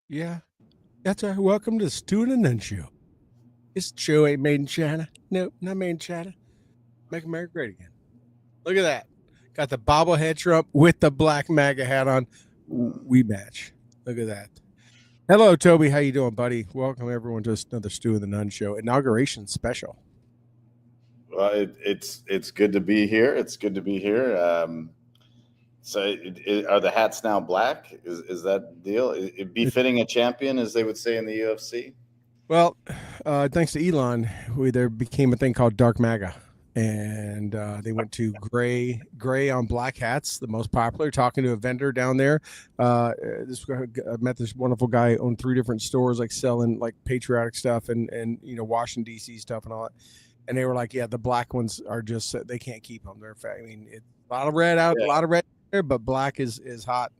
Yeah, that's right. Welcome to Stew and Nunn show. This show ain't made in China. No, not made in China. Make America great again. Look at that. Got the bobblehead Trump with the black MAGA hat on. We match. Look at that. Hello, Toby. How you doing, buddy? Welcome everyone to another Stew and the Nunn show inauguration special. Well, it's good to be here. It's good to be here. So, are the hats now black? Is that the deal? It befitting a champion, as they would say in the UFC? Well, thanks to Elon, there became a thing called Dark MAGA, and they went to gray on black hats, the most popular. Talking to a vendor down there, I met this wonderful guy who owned 3 different stores, like selling like patriotic stuff and Washington D.C. stuff and all that. And they were like, yeah, the black ones are just, they can't keep them. They're fat. I mean, it's a lot of red out, a lot of red there, but black is hot.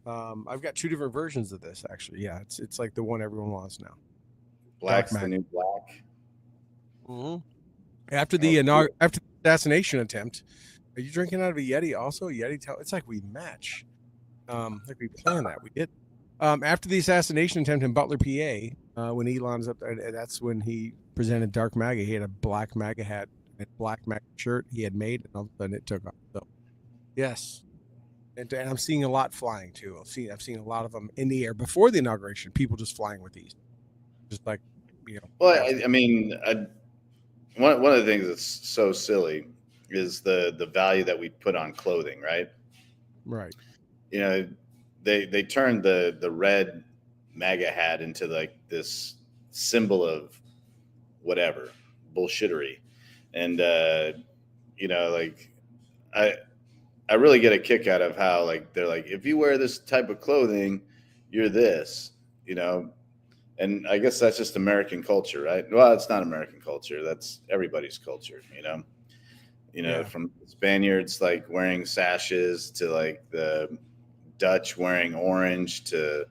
I've got 2 different versions of this, actually. Yeah, it's like the one everyone wants now. Black's the new black. Mm-hmm. After the assassination attempt, are you drinking out of a Yeti also? It's like we match. Like we planned that. We did. After the assassination attempt in Butler, PA, when Elon's up there, that's when he presented Dark MAGA. He had a black MAGA hat and black MAGA shirt he had made, and all of a sudden it took off. So, yes. And I'm seeing a lot flying too. I've seen a lot of them in the air before the inauguration. People just flying with these, just like Well, I mean, one of the things that's so silly is the value that we put on clothing, right? Right. They turned the red MAGA hat into like this symbol of whatever bullshittery, and like I really get a kick out of how like they're like, if you wear this type of clothing, you're this, and I guess that's just American culture, right? Well, it's not American culture. That's everybody's culture, from Spaniards like wearing sashes to like the Dutch wearing orange to,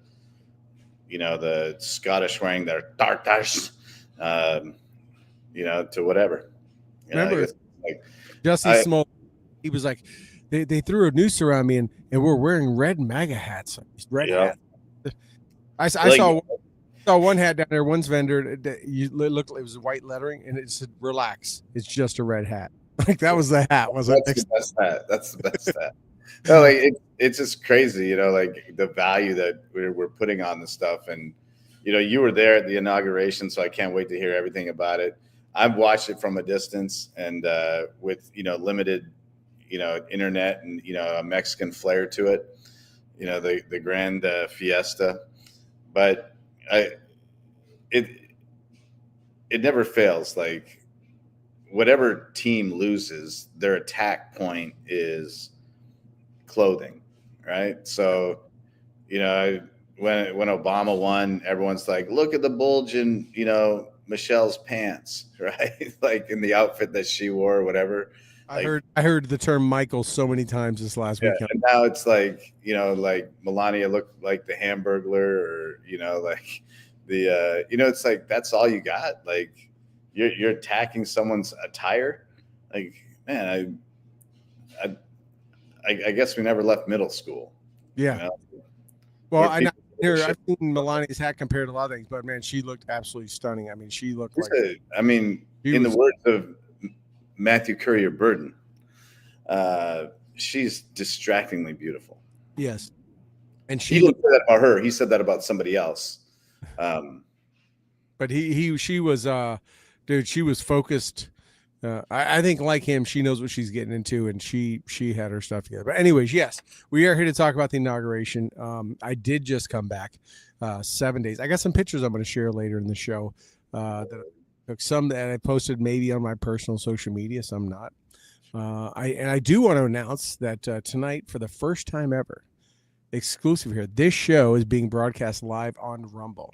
the Scottish wearing their tartars, to whatever. Remember, Jussie Smollett, he was like, they threw a noose around me and we're wearing red MAGA hats. Red hats. I saw one hat down there, one's vendor. It was white lettering and it said, "Relax. It's just a red hat." Like that was the hat, wasn't it? That's the best hat. That's the best hat. No, like it's just crazy, like the value that we're putting on the stuff. And, you were there at the inauguration, so I can't wait to hear everything about it. I've watched it from a distance and with, limited, internet and, a Mexican flair to it, the grand fiesta. But it never fails. Like whatever team loses, their attack point is clothing, right? So, when Obama won, everyone's like, look at the bulge in, Michelle's pants, right? Like in the outfit that she wore or whatever. I heard the term Michael so many times this last Yeah, weekend. and now it's like, like Melania looked like the Hamburglar, or like it's like that's all you got. Like you're attacking someone's attire. Like, man, I guess we never left middle school. Yeah. Well, I've seen Melania's hat compared to a lot of things, but man, she looked absolutely stunning. I mean, she looked like. The words of Matthew Courier Burden, she's distractingly beautiful. Yes, and he didn't say that about her. He said that about somebody else. But she was, dude. She was focused. I think, like him, she knows what she's getting into, and she had her stuff together. But anyways, yes, we are here to talk about the inauguration. I did just come back 7 days. I got some pictures I'm going to share later in the show. That some that I posted maybe on my personal social media, some not. I do want to announce that tonight, for the first time ever, exclusive here, this show is being broadcast live on Rumble.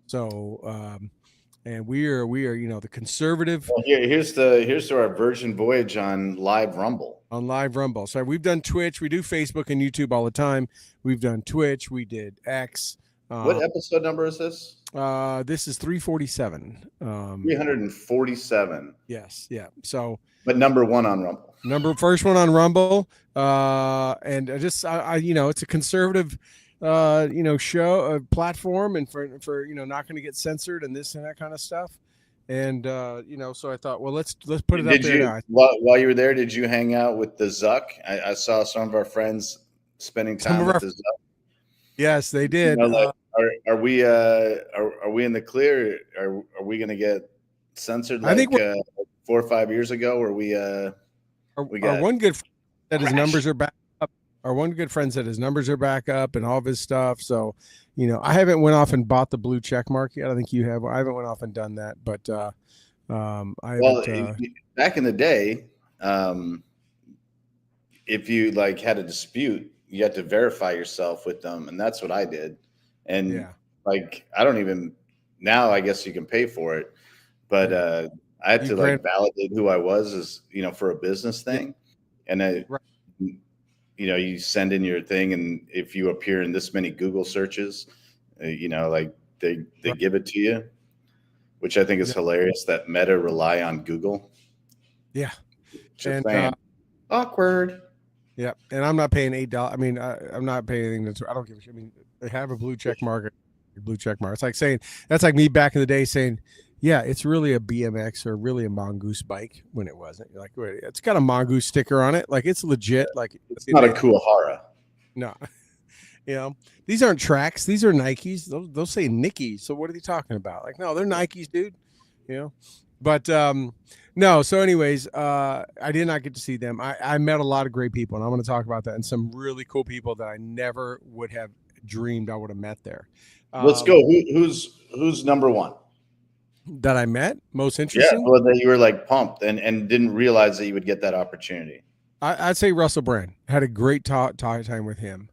So, and we are the conservative. Well, here's to our Virgin Voyage on live Rumble. On live Rumble. So we've done Twitch, we do Facebook and YouTube all the time. We've done Twitch, we did X. What episode number is this? This is 347. 347. Yes, yeah. So, but number one on Rumble. First one on Rumble. And it's a conservative show, platform, and for not going to get censored and this and that kind of stuff. And so I thought, well, let's put it up there now. While you were there, did you hang out with the Zuck? I saw some of our friends spending time with the Zuck. Yes, they did. Are we in the clear? Are we going to get censored? Like, I think 4 or 5 years ago, where we got one good friend that his numbers are back up. Our one good friend said his numbers are back up and all of his stuff. So, I haven't went off and bought the blue check mark yet. I think you have. I haven't went off and done that, but back in the day, if you had a dispute, you had to verify yourself with them, and that's what I did. And I don't even now. I guess you can pay for it, but I had to validate who I was as for a business thing, and you send in your thing, and if you appear in this many Google searches, they give it to you, which I think is hilarious that Meta rely on Google. Yeah, and awkward. Yeah, and I'm not paying $8. I mean, I'm not paying anything. I don't give a shit. I mean, they have a blue check mark. It's like saying that's like me back in the day saying, yeah, it's really a BMX or really a mongoose bike when it wasn't. You're like, wait, it's got a mongoose sticker on it. Like, it's legit. Like, it's not a Kuwahara. No, these aren't tracks. These are Nikes. Those say Nikki. So what are they talking about? Like, no, they're Nikes, dude. But no. So anyways, I did not get to see them. I met a lot of great people, and I'm going to talk about that, and some really cool people that I never would have dreamed I would have met there. Let's go. Who's number one that I met? Most interesting? Yeah, well, that you were pumped and didn't realize that you would get that opportunity. I'd say Russell Brand. Had a great time with him.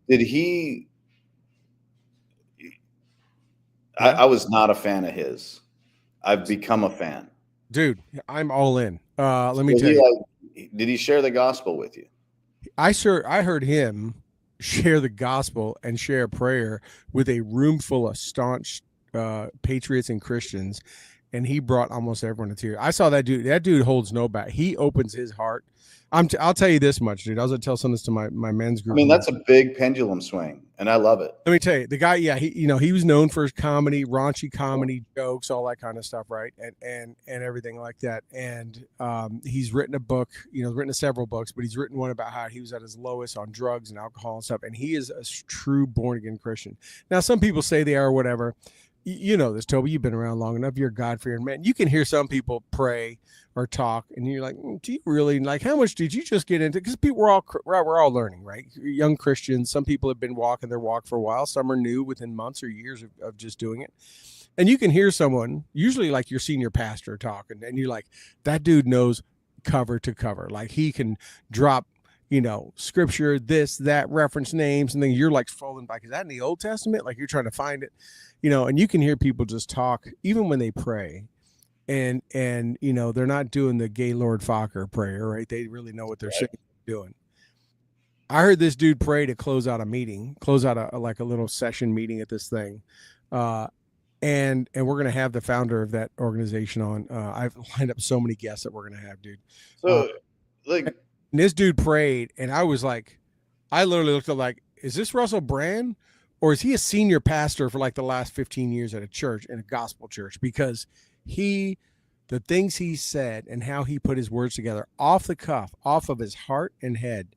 Did he? I was not a fan of his. I've become a fan. Dude, I'm all in. Let me tell you. Did he share the gospel with you? I heard him share the gospel and share prayer with a room full of staunch patriots and Christians, and he brought almost everyone to tears. I saw that dude. That dude holds no back. He opens his heart. I'll tell you this much, dude. I was gonna tell some of this to my men's group. I mean, that's a big pendulum swing, and I love it. Let me tell you, the guy, he was known for his comedy, raunchy comedy jokes, all that kind of stuff, right? And everything like that. And he's written a book, written several books, but he's written one about how he was at his lowest on drugs and alcohol and stuff. And he is a true born again Christian. Now, some people say they are or whatever. You know this, Toby. You've been around long enough. You're a God-fearing man. You can hear some people pray or talk, and you're like, do you really, how much did you just get into? Because we're all learning, right? Young Christians. Some people have been walking their walk for a while. Some are new within months or years of just doing it. And you can hear someone, usually like your senior pastor, talking, and you're like, that dude knows cover to cover. Like, he can drop, scripture, this, that, reference names, and then you're like falling back. Is that in the Old Testament? Like, you're trying to find it, and you can hear people just talk, even when they pray, and you know, they're not doing the Gaylord Fokker prayer, right? They really know what they're saying, doing. I heard this dude pray to close out a meeting, close out a like a little session meeting at this thing. And we're gonna have the founder of that organization on. I've lined up so many guests that we're gonna have, dude. So, like, and this dude prayed, and I was like, I literally looked at like, is this Russell Brand, or is he a senior pastor for like the last 15 years at a church, in a gospel church? Because the things he said and how he put his words together off the cuff, off of his heart and head,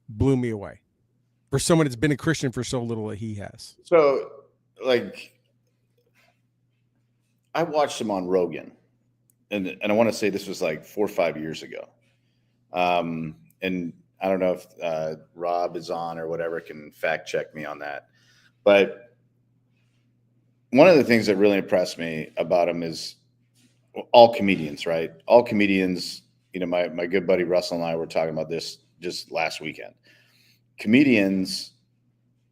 blew me away. For someone that's been a Christian for so little that he has. So, like, I watched him on Rogan, and I want to say this was like 4 or 5 years ago. And I don't know if Rob is on or whatever, can fact check me on that. But one of the things that really impressed me about him is all comedians, right? All comedians, you know, my good buddy Russell and I were talking about this just last weekend. Comedians,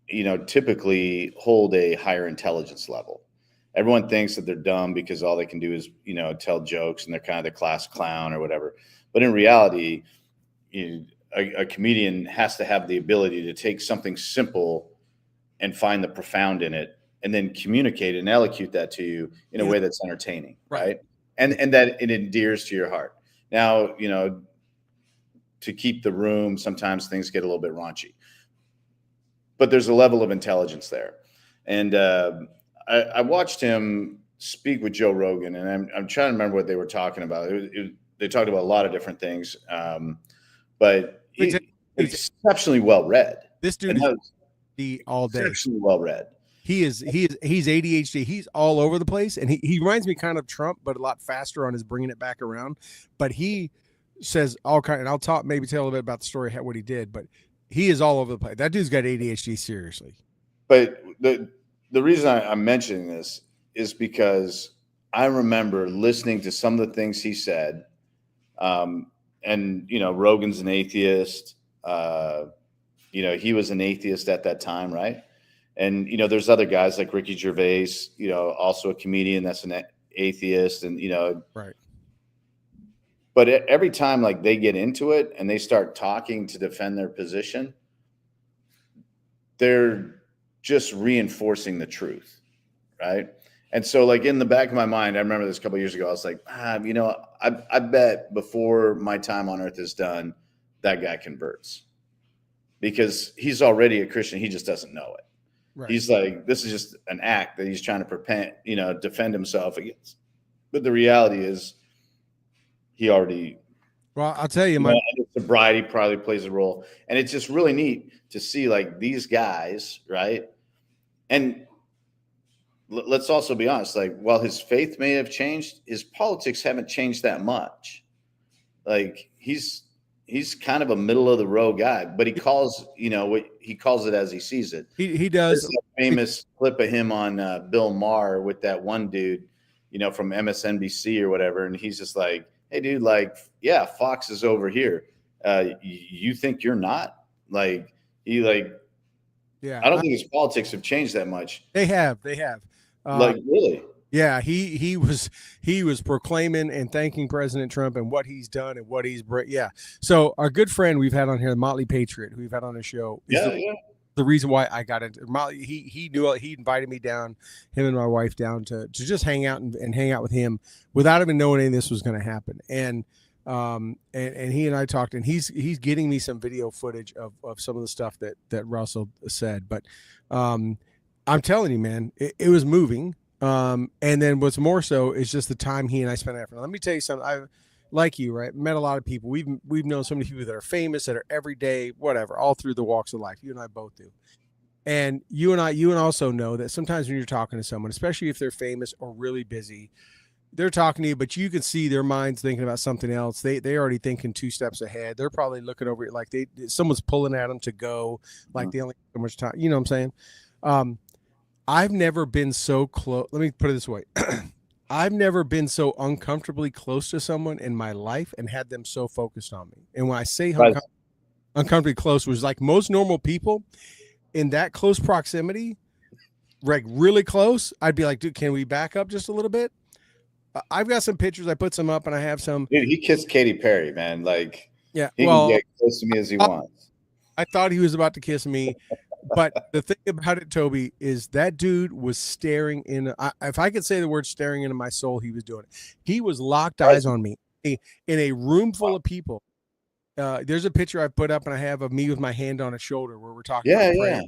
you know, typically hold a higher intelligence level. Everyone thinks that they're dumb because all they can do is, you know, tell jokes and they're kind of the class clown or whatever. But in reality, a comedian has to have the ability to take something simple and find the profound in it, and then communicate and elocute that to you in a way that's entertaining, right? And that it endears to your heart. Now, you know, to keep the room, sometimes things get a little bit raunchy, but there's a level of intelligence there. And I watched him speak with Joe Rogan, and I'm trying to remember what they were talking about. They talked about a lot of different things, but he's exceptionally well read. This dude is all day. Exceptionally well read. He's ADHD. He's all over the place, and he reminds me kind of Trump, but a lot faster on his bringing it back around. But he says all kind, and I'll tell a little bit about the story, what he did. But he is all over the place. That dude's got ADHD, seriously. But the reason I'm mentioning this is because I remember listening to some of the things he said. And, you know, Rogan's an atheist. You know, he was an atheist at that time, right? And, you know, there's other guys like Ricky Gervais, you know, also a comedian that's an atheist, and, you know. Right. But every time, like, they get into it and they start talking to defend their position, they're just reinforcing the truth, right? And so, like, in the back of my mind, I remember this a couple of years ago, I was like, you know, I bet before my time on earth is done, that guy converts, because he's already a Christian. He just doesn't know it. Right. He's like, this is just an act that he's trying to defend himself against. But the reality is he already. Well, I'll tell you, sobriety probably plays a role. And it's just really neat to see, like, these guys, right? And let's also be honest, like, while his faith may have changed, his politics haven't changed that much. Like, he's kind of a middle of the road guy, but he calls, you know, what he calls it as he sees it. He does. There's a famous clip of him on Bill Maher with that one dude, you know, from MSNBC or whatever. And he's just like, hey, dude, like, yeah, Fox is over here. You think you're not? Like, yeah, I don't think his politics have changed that much. They have. Like, really? Yeah, he was proclaiming and thanking President Trump and what he's done and what he's So our good friend we've had on here, the Motley Patriot, who we've had on the show, the reason why I got into Motley. He knew, he invited me down, him and my wife down to just hang out and hang out with him without even knowing any of this was going to happen. And he and I talked, and he's getting me some video footage of some of the stuff that Russell said. But I'm telling you, man, it was moving. And then what's more so is just the time he and I spent after. Let me tell you something. I've, like you, right, met a lot of people. We've known so many people that are famous, that are everyday, whatever, all through the walks of life. You and I both do. And you also know that sometimes when you're talking to someone, especially if they're famous or really busy, they're talking to you, but you can see their minds thinking about something else. They're already thinking 2 steps ahead. They're probably looking over it like someone's pulling at them to go, like they only have so much time. You know what I'm saying? I've never been so close. Let me put it this way. I've never been so uncomfortably close to someone in my life and had them so focused on me. And when I say uncomfortably close, was like most normal people in that close proximity, like really close, I'd be like, dude, can we back up just a little bit? I've got some pictures. I put some up, and I have some. Dude, he kissed Katy Perry, man. Like, Yeah. he can Well, get close to me as he wants. I thought he was about to kiss me, but the thing about it, Toby, is that dude was staring in. If I could say the word staring into my soul, he was doing it. He was locked eyes on me in a room full of people. There's a picture I put up, and I have of me with my hand on his shoulder where we're talking about prayer.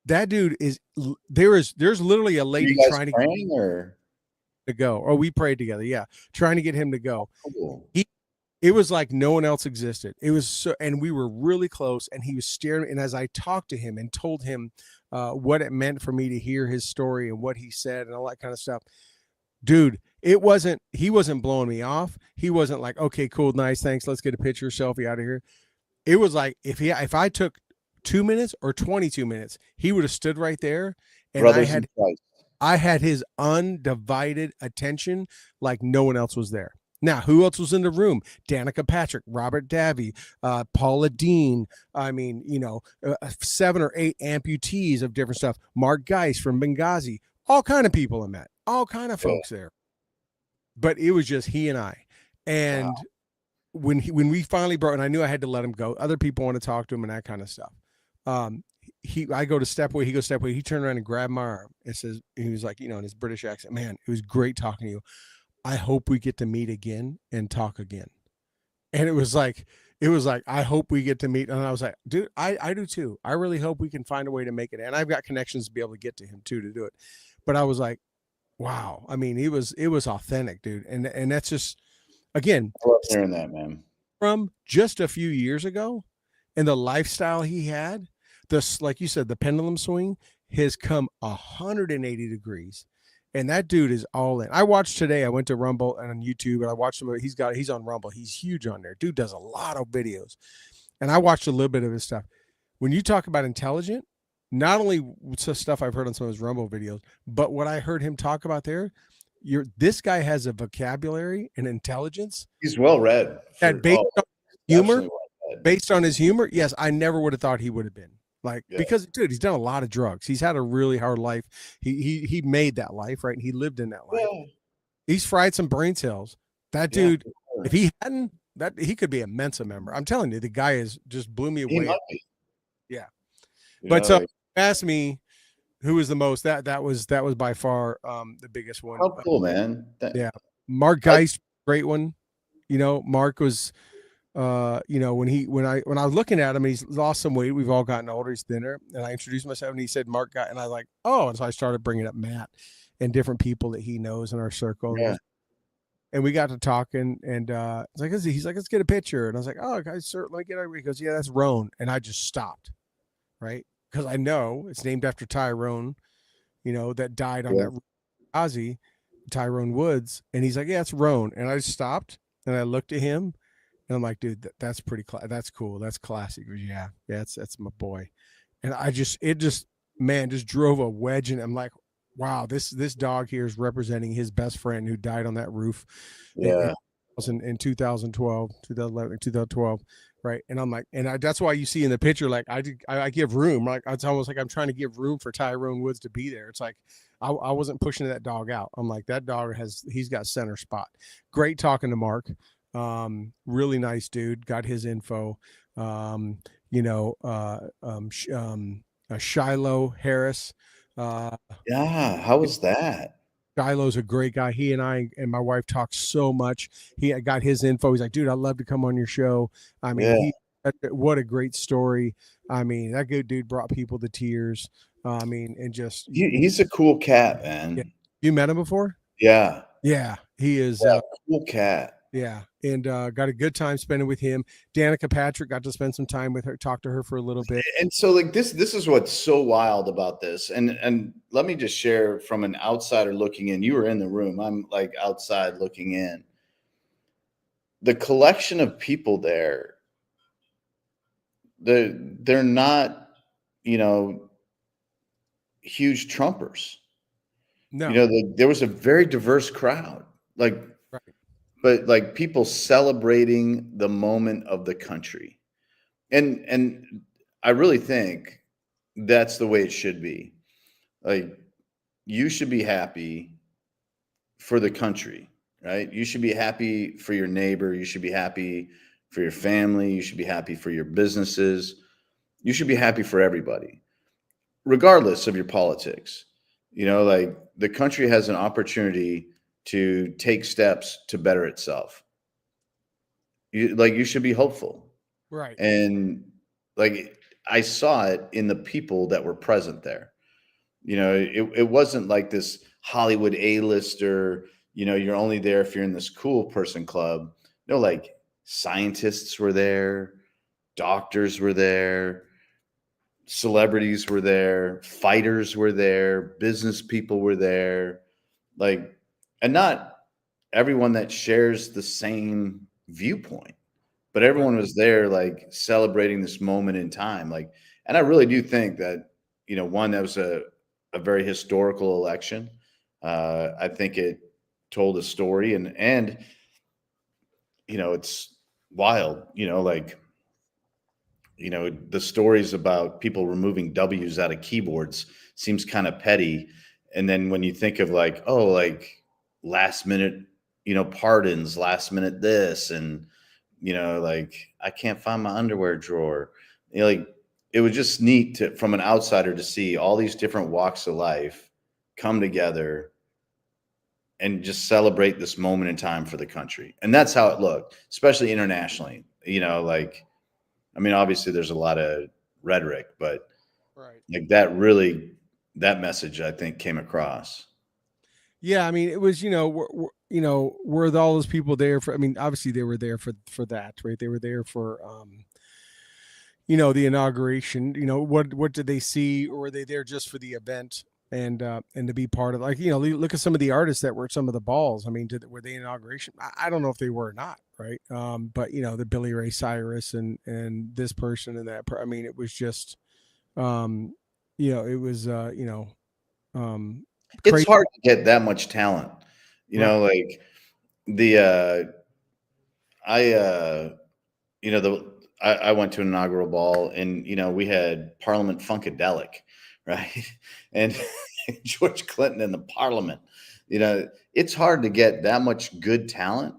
That dude is there's literally a lady trying to praying to go. Or we prayed together, yeah, trying to get him to go. Cool. It was like no one else existed. It was so, and we were really close, and he was staring. And as I talked to him and told him what it meant for me to hear his story and what he said and all that kind of stuff, dude, he wasn't blowing me off. He wasn't like, okay, cool, nice, thanks, let's get a picture, selfie out of here. It was like if I took 2 minutes or 22 minutes, he would have stood right there, and I had his undivided attention like no one else was there. Now, who else was in the room? Danica Patrick, Robert Davi, Paula Dean. I mean, 7 or 8 amputees of different stuff. Mark Geis from Benghazi. All kind of people I met. All kind of folks there. But it was just he and I. And when we finally broke, and I knew I had to let him go. Other people want to talk to him and that kind of stuff. I go to step away. He goes step away. He turned around and grabbed my arm and says, he was like, in his British accent, man, it was great talking to you. I hope we get to meet again and talk again. And it was like, I hope we get to meet. And I was like, dude, I do too. I really hope we can find a way to make it. And I've got connections to be able to get to him too, to do it. But I was like, wow. I mean, it was authentic, dude. And that's just, again, I love hearing that, man. From just a few years ago and the lifestyle he had, this, like you said, the pendulum swing has come 180 degrees. And that dude is all in. I watched today. I went to Rumble and on YouTube, and I watched him. He's on Rumble. He's huge on there. Dude does a lot of videos, and I watched a little bit of his stuff. When you talk about intelligent, not only stuff I've heard on some of his Rumble videos, but what I heard him talk about there, this guy has a vocabulary and intelligence. He's well read. Based on his humor, yes, I never would have thought he would have been. Because dude, he's done a lot of drugs. He's had a really hard life. He made that life, right? And he lived in that life. Yeah. He's fried some brain cells. That dude, if he hadn't, he could be a Mensa member. I'm telling you, the guy is just blew me away. Yeah. But so ask me who was the most, that was by far the biggest one. Oh, cool, man. Yeah. Mark Geist, great one. Mark was when I was looking at him, and he's lost some weight. We've all gotten older. He's thinner. And I introduced myself, and he said, Mark got, and I was like, oh, and so I started bringing up Matt and different people that he knows in our circle. Yeah. And we got to talking, and he's like, let's get a picture. And I was like, oh, guys, certainly get over. He goes, yeah, that's Roan. And I just stopped, right? Because I know it's named after Tyrone, that died on that Ozzy, Tyrone Woods. And he's like, yeah, it's Roan. And I just stopped, and I looked at him. And I'm like, dude, that's pretty, that's cool. That's classic. Yeah, that's my boy. And it just drove a wedge. And I'm like, wow, this dog here is representing his best friend who died on that roof. Yeah. In 2012. Right. And I'm like, that's why you see in the picture, like I give room, like it's almost like I'm trying to give room for Tyrone Woods to be there. It's like, I wasn't pushing that dog out. I'm like, that dog he's got center spot. Great talking to Mark. Really nice dude. Got his info. Shiloh Harris. How was that? Shiloh's a great guy. He and I and my wife talked so much. He got his info. He's like, dude, I'd love to come on your show. I mean, what a great story. I mean, that good dude brought people to tears. I mean, and just he's a cool cat, man. Yeah. You met him before? Yeah. Yeah, he is a cool cat. Yeah, and got a good time spending with him. Danica Patrick, got to spend some time with her, talk to her for a little bit. And so, like this is what's so wild about this. And let me just share from an outsider looking in. You were in the room. I'm like outside looking in. The collection of people there, they're not, huge Trumpers. No, there was a very diverse crowd. Right. But like people celebrating the moment of the country. And I really think that's the way it should be. Like you should be happy for the country, right? You should be happy for your neighbor. You should be happy for your family. You should be happy for your businesses. You should be happy for everybody, regardless of your politics. Like the country has an opportunity to take steps to better itself. You should be hopeful. Right. And like I saw it in the people that were present there. It wasn't like this Hollywood A-lister, you're only there if you're in this cool person club. No, like scientists were there, doctors were there, celebrities were there, fighters were there, business people were there. Like, and not everyone that shares the same viewpoint, but everyone was there, like celebrating this moment in time. Like, and I really do think that, one, that was a very historical election. I think it told a story, and it's wild, the stories about people removing W's out of keyboards seems kind of petty. And then when you think of like, oh, like last minute, pardons, last minute this, and, like I can't find my underwear drawer. Like it was just neat from an outsider to see all these different walks of life come together and just celebrate this moment in time for the country. And that's how it looked, especially internationally. Obviously there's a lot of rhetoric, but like that message I think came across. Yeah, it was, were all those people there for? Obviously they were there for that, right? They were there for, the inauguration. What did they see, or were they there just for the event and to be part of? Like, look at some of the artists that were at some of the balls. Were they inauguration? I don't know if they were or not, right? But the Billy Ray Cyrus and this person and that. It was just, it was, it's crazy. hard to get that much talent, like the I went to an inaugural ball, and we had Parliament Funkadelic, right? And George Clinton in the Parliament. It's hard to get that much good talent,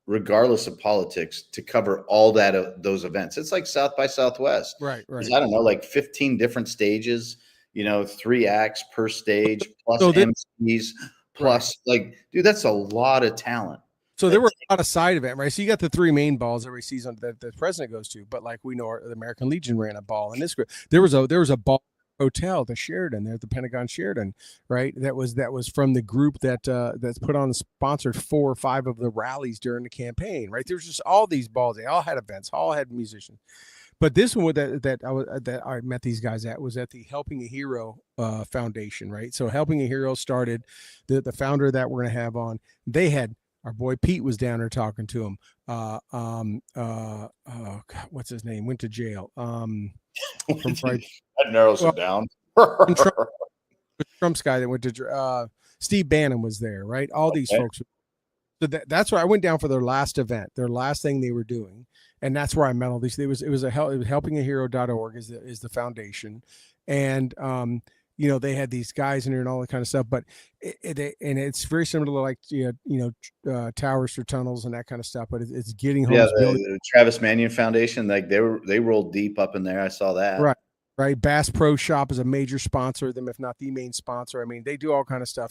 regardless of politics, to cover all those events. It's like South by Southwest, Right. I don't know, like 15 different stages. 3 acts per stage, plus So MCs, plus like, dude, that's a lot of talent. So there were a lot of side event, right? So you got the 3 main balls every season that the president goes to, but like we know, the American Legion ran a ball, and there was a ball hotel, the Sheraton, there at the Pentagon Sheraton, right? That was from the group that's put on and sponsored 4 or 5 of the rallies during the campaign, right? There's just all these balls. They all had events, all had musicians. But this one that I met these guys at was at the Helping a Hero Foundation, right? So Helping a Hero started, the founder that we're going to have on, they had, our boy Pete was down there talking to him. What's his name? Went to jail. That narrows it down. Trump's guy that went to Steve Bannon was there, right? All these folks. So that's where I went down for their last event, their last thing they were doing, and that's where I met all these. It was helpingahero.org is the foundation, and they had these guys in there and all that kind of stuff. But it's very similar to like towers through tunnels and that kind of stuff. But it's getting homes. Yeah, the Travis Manion Foundation, like they rolled deep up in there. I saw that. Right. Bass Pro Shop is a major sponsor of them, if not the main sponsor. They do all kind of stuff.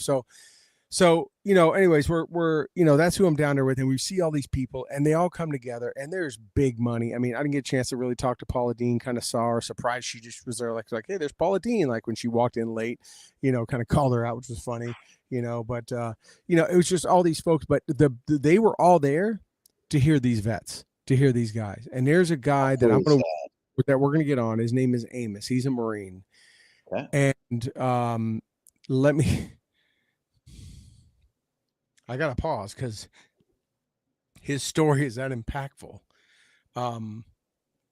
So, anyways, we're that's who I'm down there with. And we see all these people and they all come together and there's big money. I didn't get a chance to really talk to Paula Deen, kind of saw her, surprised. She just was there like, hey, there's Paula Deen. Like when she walked in late, kind of called her out, which was funny, but, it was just all these folks, but they were all there to hear these vets, to hear these guys. And there's a guy that we're going to get on. His name is Amos. He's a Marine. Okay. And I got to pause because his story is that impactful.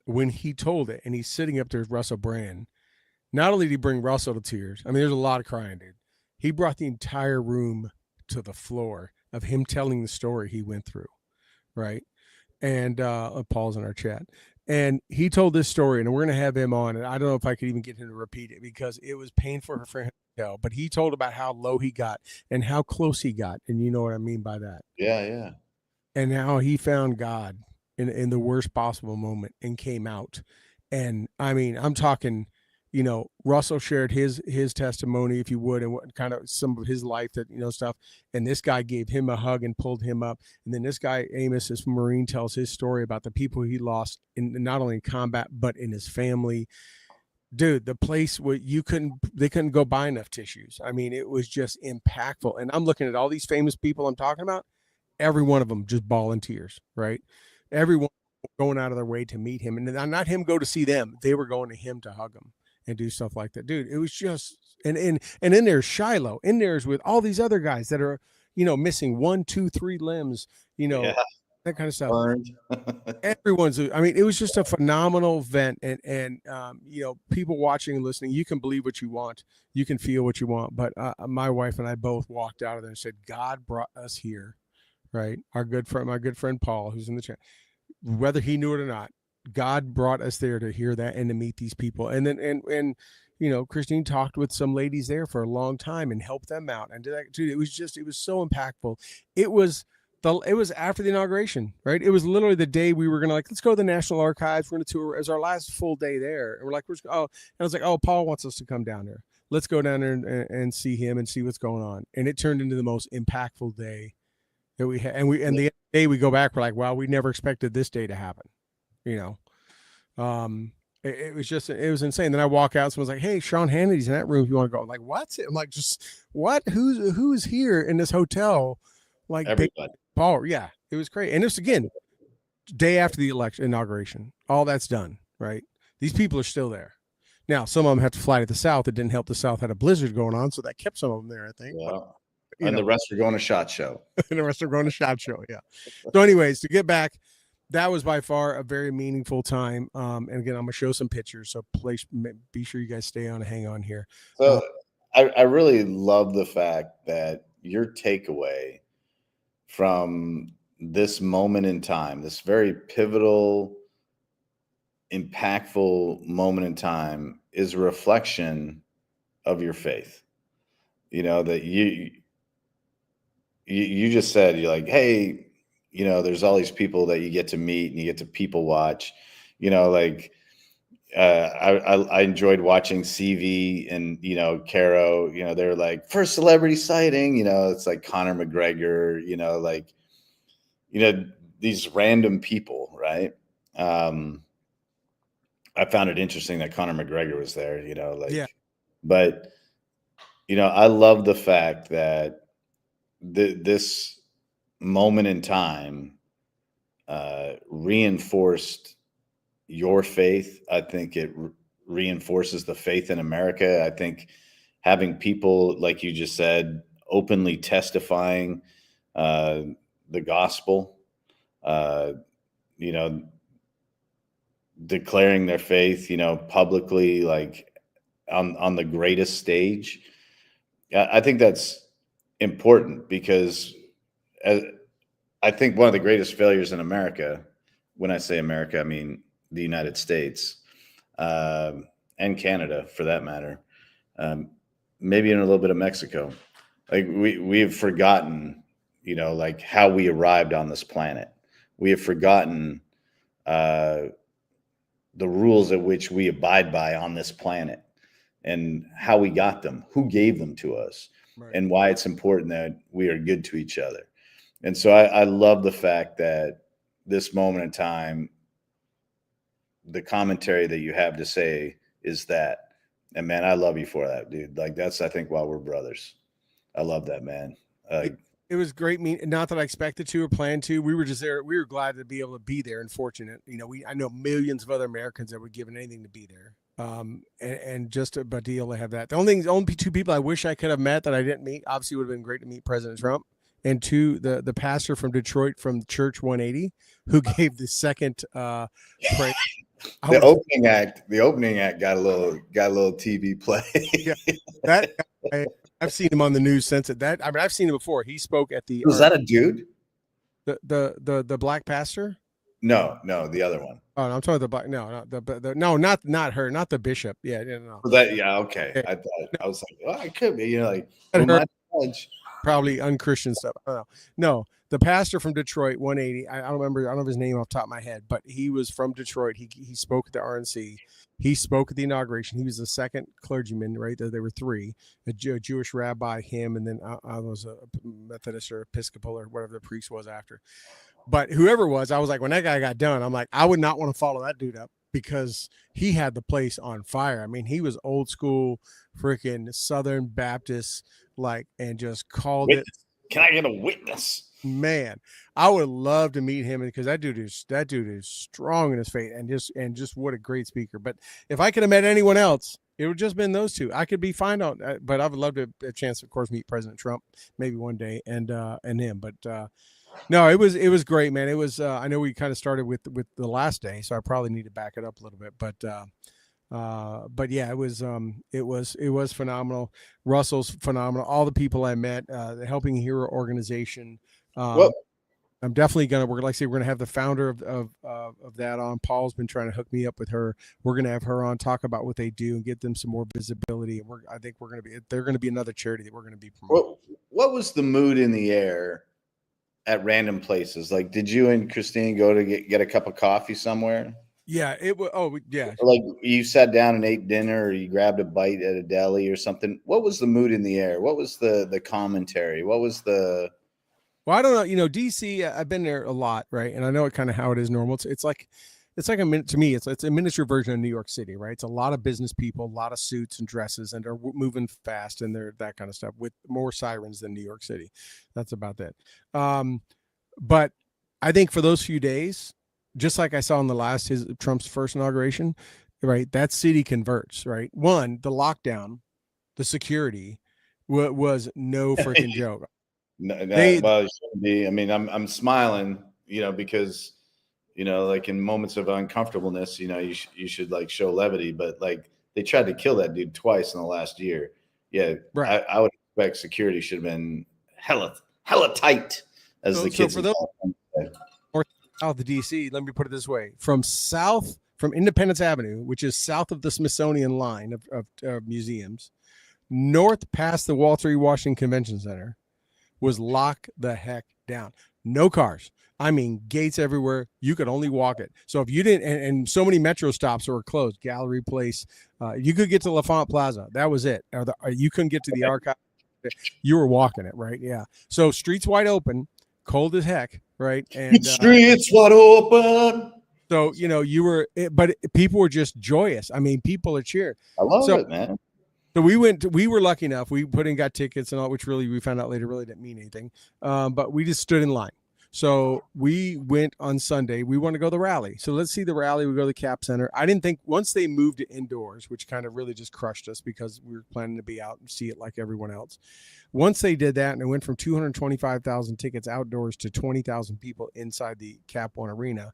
When he told it, and he's sitting up there with Russell Brand, not only did he bring Russell to tears, there's a lot of crying, dude. He brought the entire room to the floor of him telling the story he went through, right? And Paul's in our chat. And he told this story, and we're going to have him on, and I don't know if I could even get him to repeat it because it was painful for him tell, but he told about how low he got and how close he got. And you know what I mean by that. Yeah, yeah. And how he found God in the worst possible moment and came out. And I mean, I'm talking, Russell shared his testimony, if you would, and what kind of some of his life that, stuff. And this guy gave him a hug and pulled him up. And then this guy, Amos, this Marine, tells his story about the people he lost in not only in combat, but in his family. Dude, the place where they couldn't go buy enough tissues. I mean, it was just impactful. And I'm looking at all these famous people I'm talking about. Every one of them just bawling tears, right? Everyone going out of their way to meet him, and not him go to see them. They were going to him to hug him and do stuff like that. Dude, it was just, and in there's Shiloh, in there's with all these other guys that are, missing 1, 2, 3 limbs, Yeah. that kind of stuff. Everyone's, I mean, it was just a phenomenal event, and people watching and listening, you can believe what you want, you can feel what you want, but my wife and I both walked out of there and said, God brought us here. Right. My good friend, Paul, who's in the chat, whether he knew it or not, God brought us there to hear that and to meet these people. And then, and Christine talked with some ladies there for a long time and helped them out. And dude, it was so impactful. It was after the inauguration, right? It was literally the day we were going to let's go to the National Archives. We're going to tour as our last full day there. And we're like, and I was like, oh, Paul wants us to come down there. Let's go down there and see him and see what's going on. And it turned into the most impactful day that we had, and the day we go back, we're like, wow, we never expected this day to happen. It was insane. Then I walk out, someone's like, hey, Sean Hannity's in that room if you want to go. I'm like, what? I'm like, just what? Who's here in this hotel? Like everybody. Paul, yeah, it was great. And this again, day after the inauguration, all that's done, right? These people are still there. Now, some of them have to fly to the South. It didn't help the South had a blizzard going on, so that kept some of them there, I think. Yeah. And the rest are going to SHOT Show. And the rest are going to SHOT Show, yeah. So anyways, to get back, that was by far a very meaningful time. And again, I'm going to show some pictures, so please be sure you guys stay on and hang on here. So I really love the fact that your takeaway from this moment in time, this very pivotal, impactful moment in time, is a reflection of your faith. That you just said, you're like, hey, there's all these people that you get to meet and you get to people watch, I enjoyed watching CV and, Caro, they're like first celebrity sighting, it's like Conor McGregor, these random people. Right. I found it interesting that Conor McGregor was there, yeah. But, I love the fact that this moment in time reinforced your faith. I think it reinforces the faith in America. I think having people, like you just said, openly testifying the gospel, declaring their faith, publicly, like on the greatest stage. I think that's important, because I think one of the greatest failures in America, when I say America, I mean the United States, and Canada for that matter, maybe in a little bit of Mexico. Like we've forgotten, like how we arrived on this planet. We have forgotten the rules at which we abide by on this planet, and how we got them, who gave them to us, right, and why it's important that we are good to each other. And so I love the fact that this moment in time, the commentary that you have to say is that, and man, I love you for that, dude. Like that's, I think, why we're brothers. I love that, man. It was great. Not that I expected to or planned to. We were just there. We were glad to be able to be there and fortunate. I know millions of other Americans that would give anything to be there. And just about to be able to have that. The only two people I wish I could have met that I didn't meet, obviously would have been great to meet President Trump, and two, the pastor from Detroit from Church 180 who gave the second praise. The opening act got a little TV play. Yeah, that I've seen him on the news since it. That, I mean, I've seen him before. He spoke at the. Was that a dude? The black pastor? No, the other one. Oh, no, I'm talking about the black. No, not not her, not the bishop. Yeah, no. Yeah, okay. I thought I was like, well, I could be, like, Not who am her, I to judge? probably unchristian stuff. I don't know. No, the pastor from Detroit, 180. I don't remember. I don't know his name off the top of my head, but he was from Detroit. He spoke at the RNC. He spoke at the inauguration. He was the second clergyman, right? There were three: a Jewish rabbi, him, and then I was a Methodist or Episcopal or whatever the priest was after. But whoever it was, I was like, when that guy got done, I'm like, I would not want to follow that dude up because he had the place on fire. I mean, he was old school, freaking Southern Baptist, like, and just called Witness. it. Can I get a witness? Man, I would love to meet him because that dude is strong in his faith and just what a great speaker. But if I could have met anyone else, it would just been those two. I could be fine on, but I would love to a chance, of course, meet President Trump maybe one day and him. But no, it was great, man. It was I know we kind of started with the last day, so I probably need to back it up a little bit, but yeah, it was phenomenal. Russell's phenomenal. All the people I met, the Helping Hero organization. Well, I'm definitely we're gonna have the founder of that on. Paul's been trying to hook me up with her. We're gonna have her on, talk about what they do and get them some more visibility. And I think they're gonna be another charity that we're gonna be promoting. what was the mood in the air at random places? Like, did you and Christine go to get a cup of coffee somewhere? Yeah, it was. Oh, yeah. Like, you sat down and ate dinner, or you grabbed a bite at a deli or something. What was the mood in the air? What was the commentary? What was the? Well, I don't know. DC. I've been there a lot, right? And I know kind of how it is normal. It's like a minute to me. It's a miniature version of New York City, right? It's a lot of business people, a lot of suits and dresses, and they're moving fast, and they're that kind of stuff with more sirens than New York City. That's about that. But I think for those few days, just like I saw in Trump's first inauguration, right? That city converts, right? One, the lockdown, the security was no freaking joke. No, well, it shouldn't be. I mean, I'm smiling, because, like in moments of uncomfortableness, you should like show levity, but like they tried to kill that dude twice in the last year. Yeah, right. I would expect security should have been hella tight, as the kids. So for those north south of DC, let me put it this way: from Independence Avenue, which is south of the Smithsonian line of museums, north past the Walter E. Washington Convention Center, was lock the heck down. No cars. I mean, gates everywhere. You could only walk it. So if you didn't, and so many metro stops were closed. Gallery Place. You could get to LaFont Plaza. That was it. You couldn't get to the archive. You were walking it, right? Yeah. So streets wide open, cold as heck, right? And streets wide open. So but people were just joyous. I mean, people are cheering. I love it, man. So we were lucky enough. We got tickets and all, which really we found out later really didn't mean anything. But we just stood in line. So we went on Sunday. We want to go to the rally. So let's see the rally. We go to the Cap Center. I didn't think once they moved it indoors, which kind of really just crushed us because we were planning to be out and see it like everyone else. Once they did that and it went from 225,000 tickets outdoors to 20,000 people inside the Cap One Arena,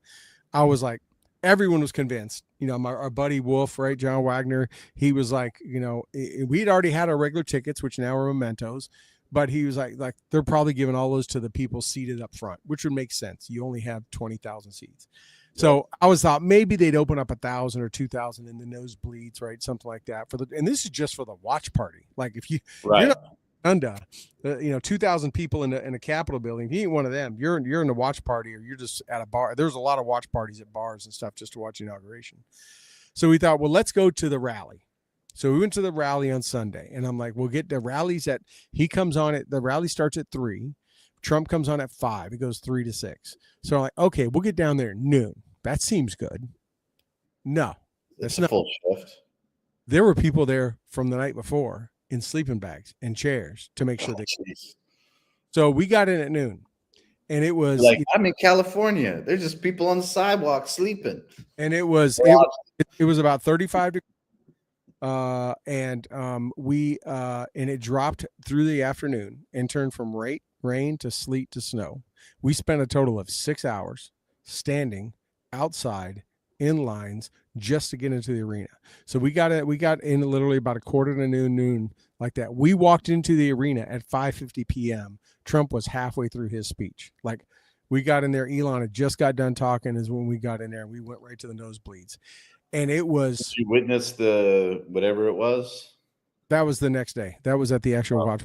I was like, everyone was convinced. Our buddy Wolf, right, John Wagner, he was like, we'd already had our regular tickets, which now are mementos, but he was like they're probably giving all those to the people seated up front, which would make sense. You only have 20,000 seats. So I thought maybe they'd open up 1,000 or 2,000 in the nosebleeds, right, something like that and this is just for the watch party. Like if you're not under 2,000 people in a Capitol building, if you ain't one of them, you're in the watch party or you're just at a bar. There's a lot of watch parties at bars and stuff just to watch the inauguration. So we thought, well, let's go to the rally. So we went to the rally on Sunday, and I'm like, we'll get the rallies the rally starts at 3. Trump comes on at 5. It goes 3 to 6. So I'm like, okay, we'll get down there at noon. That seems good. No, that's not full shift. There were people there from the night before in sleeping bags and chairs to make sure So we got in at noon, and it was like, I'm in California. There's just people on the sidewalk sleeping. And it was about 35 degrees. And it dropped through the afternoon and turned from rain to sleet to snow. We spent a total of 6 hours standing outside in lines just to get into the arena. So we got in literally about 1:45 noon like that. We walked into the arena at 5:50 p.m. Trump was halfway through his speech. Like We got in there. Elon had just got done talking is when we got in there, and we went right to the nosebleeds. And it was. Did you witness the whatever it was? That was the next day. That was at the actual watch.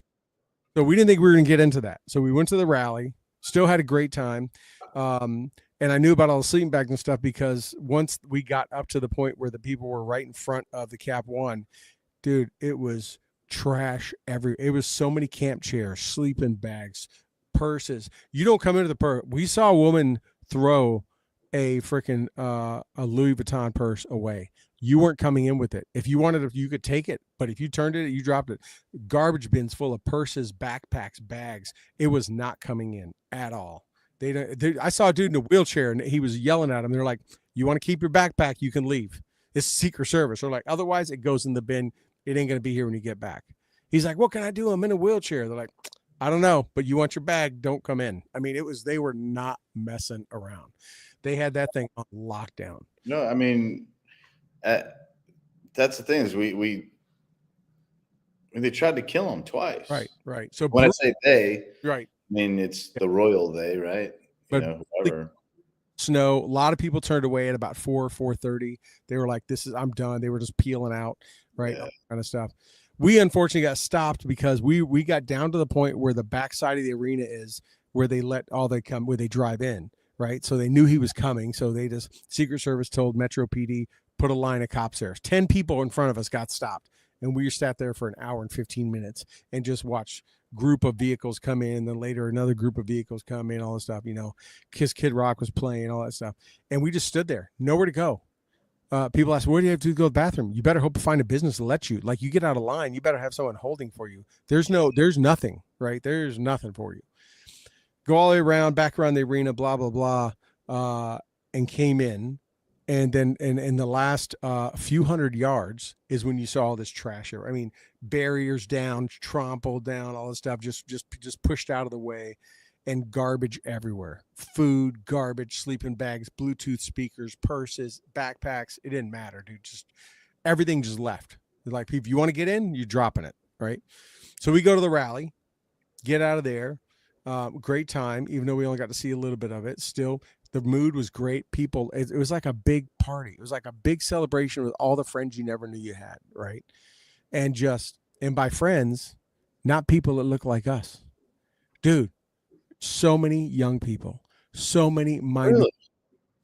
So we didn't think we were going to get into that. So we went to the rally, still had a great time. And I knew about all the sleeping bags and stuff because once we got up to the point where the people were right in front of the Cap One, dude, it was trash it was so many camp chairs, sleeping bags, purses. You don't come into the purse. We saw a woman throw a freaking a Louis Vuitton purse away. You weren't coming in with it. If you wanted it, you could take it, but if you turned it, you dropped it. Garbage bins full of purses, backpacks, bags. It was not coming in at all. I saw a dude in a wheelchair and he was yelling at him. They're like, "You want to keep your backpack? You can leave. It's Secret Service." They're like, "Otherwise, it goes in the bin. It ain't going to be here when you get back." He's like, "What can I do? I'm in a wheelchair." They're like, "I don't know, but you want your bag? Don't come in." I mean, they were not messing around. They had that thing on lockdown. No, I mean, that's the thing is they tried to kill him twice. Right. So when I say they, right, I mean it's the royal they, right? But whoever. Snow. A lot of people turned away at about 4:30. They were like, I'm done. They were just peeling out, right? Yeah. All kind of stuff. We unfortunately got stopped because we got down to the point where the backside of the arena is where they let all they come, where they drive in, right? So they knew he was coming. So they just, Secret Service told Metro PD, put a line of cops there. 10 people in front of us got stopped. And we sat there for an hour and 15 minutes and just watched group of vehicles come in. Then later another group of vehicles come in, all this stuff, Kiss Kid Rock was playing, all that stuff. And we just stood there, nowhere to go. People ask, where do you have to go to the bathroom? You better hope to find a business to let you. Like, you get out of line, you better have someone holding for you. There's nothing, right? There's nothing for you. Go all the way around, back around the arena, blah, blah, blah, and came in. And then in the last few hundred yards is when you saw all this trash. I mean, barriers down, trampled down, all this stuff just pushed out of the way, and garbage everywhere. Food, garbage, sleeping bags, Bluetooth speakers, purses, backpacks. It didn't matter, dude. Just everything just left. Like, if you want to get in, you're dropping it, right? So we go to the rally, get out of there. Great time, even though we only got to see a little bit of it. Still, the mood was great. People, it was like a big party. It was like a big celebration with all the friends you never knew you had, right? And by friends, not people that look like us. Dude, so many young people, so many minors. Really?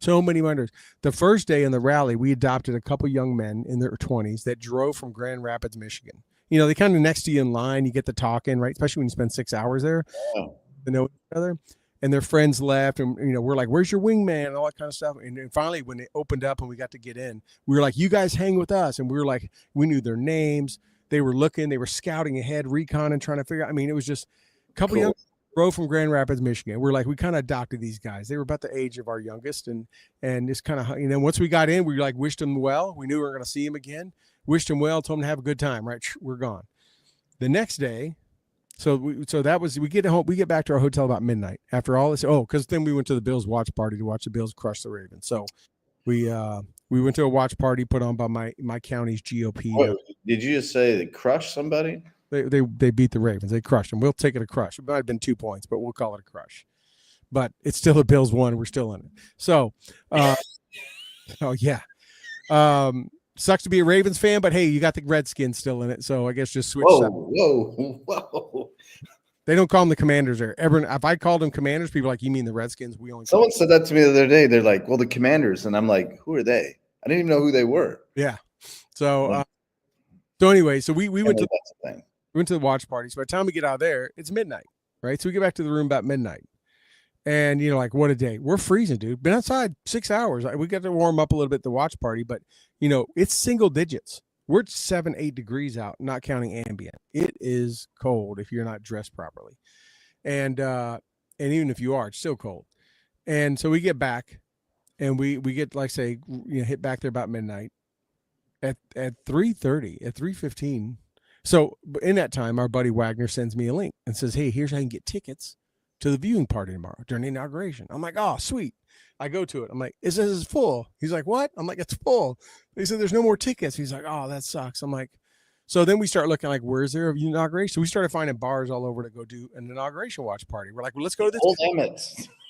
So many minors. The first day in the rally, we adopted a couple young men in their 20s that drove from Grand Rapids, Michigan. They kind of next to you in line, you get to talking, right? Especially when you spend 6 hours there. Yeah. To know each other, and their friends left, and we're like, "Where's your wingman?" and all that kind of stuff. And then finally, when it opened up and we got to get in, we were like, "You guys hang with us," and we were like, we knew their names. They were looking, they were scouting ahead, recon, and trying to figure out. I mean, it was just a couple young drove from Grand Rapids, Michigan. We're like, we kind of adopted these guys. They were about the age of our youngest, and just kind of, once we got in, we like wished them well. We knew we were going to see him again. Wished him well, told him to have a good time. Right, we're gone. The next day. So we get home, we get back to our hotel about midnight after all this. Because then we went to the Bills watch party to watch the Bills crush the Ravens. So we went to a watch party put on by my county's GOP. What, did you just say they crushed somebody? They beat the Ravens. They crushed them. We'll take it a crush. It might have been 2 points, but we'll call it a crush. But it's still a Bills won. We're still in it. So, yeah. Sucks to be a Ravens fan, but hey, you got the Redskins still in it, so I guess just switch. Whoa! They don't call them the Commanders there. If I called them Commanders, people are like, you mean the Redskins? Someone said that to me the other day. They're like, "Well, the Commanders," and I'm like, "Who are they?" I didn't even know who they were. Yeah. So, anyway, so we went to the watch party. So by the time we get out of there, it's midnight, right? So we get back to the room about midnight. And, like, what a day. We're freezing, dude. Been outside 6 hours. We got to warm up a little bit at the watch party, but, it's single digits. We're at 7-8 degrees out, not counting ambient. It is cold if you're not dressed properly. And even if you are, it's still cold. And so we get back, and we get, like, say, hit back there about midnight. At 3:30, at 3:15. So in that time, our buddy Wagner sends me a link and says, "Hey, here's how you can get tickets to the viewing party tomorrow during the inauguration." I'm like, "Oh, sweet." I go to it. I'm like, "It says it's full." He's like, "What?" I'm like, "It's full." He said, "There's no more tickets." He's like, "Oh, that sucks." I'm like, so then we start looking like, where's there an inauguration? So we started finding bars all over to go do an inauguration watch party. We're like, well, let's go to this. Old Emmett.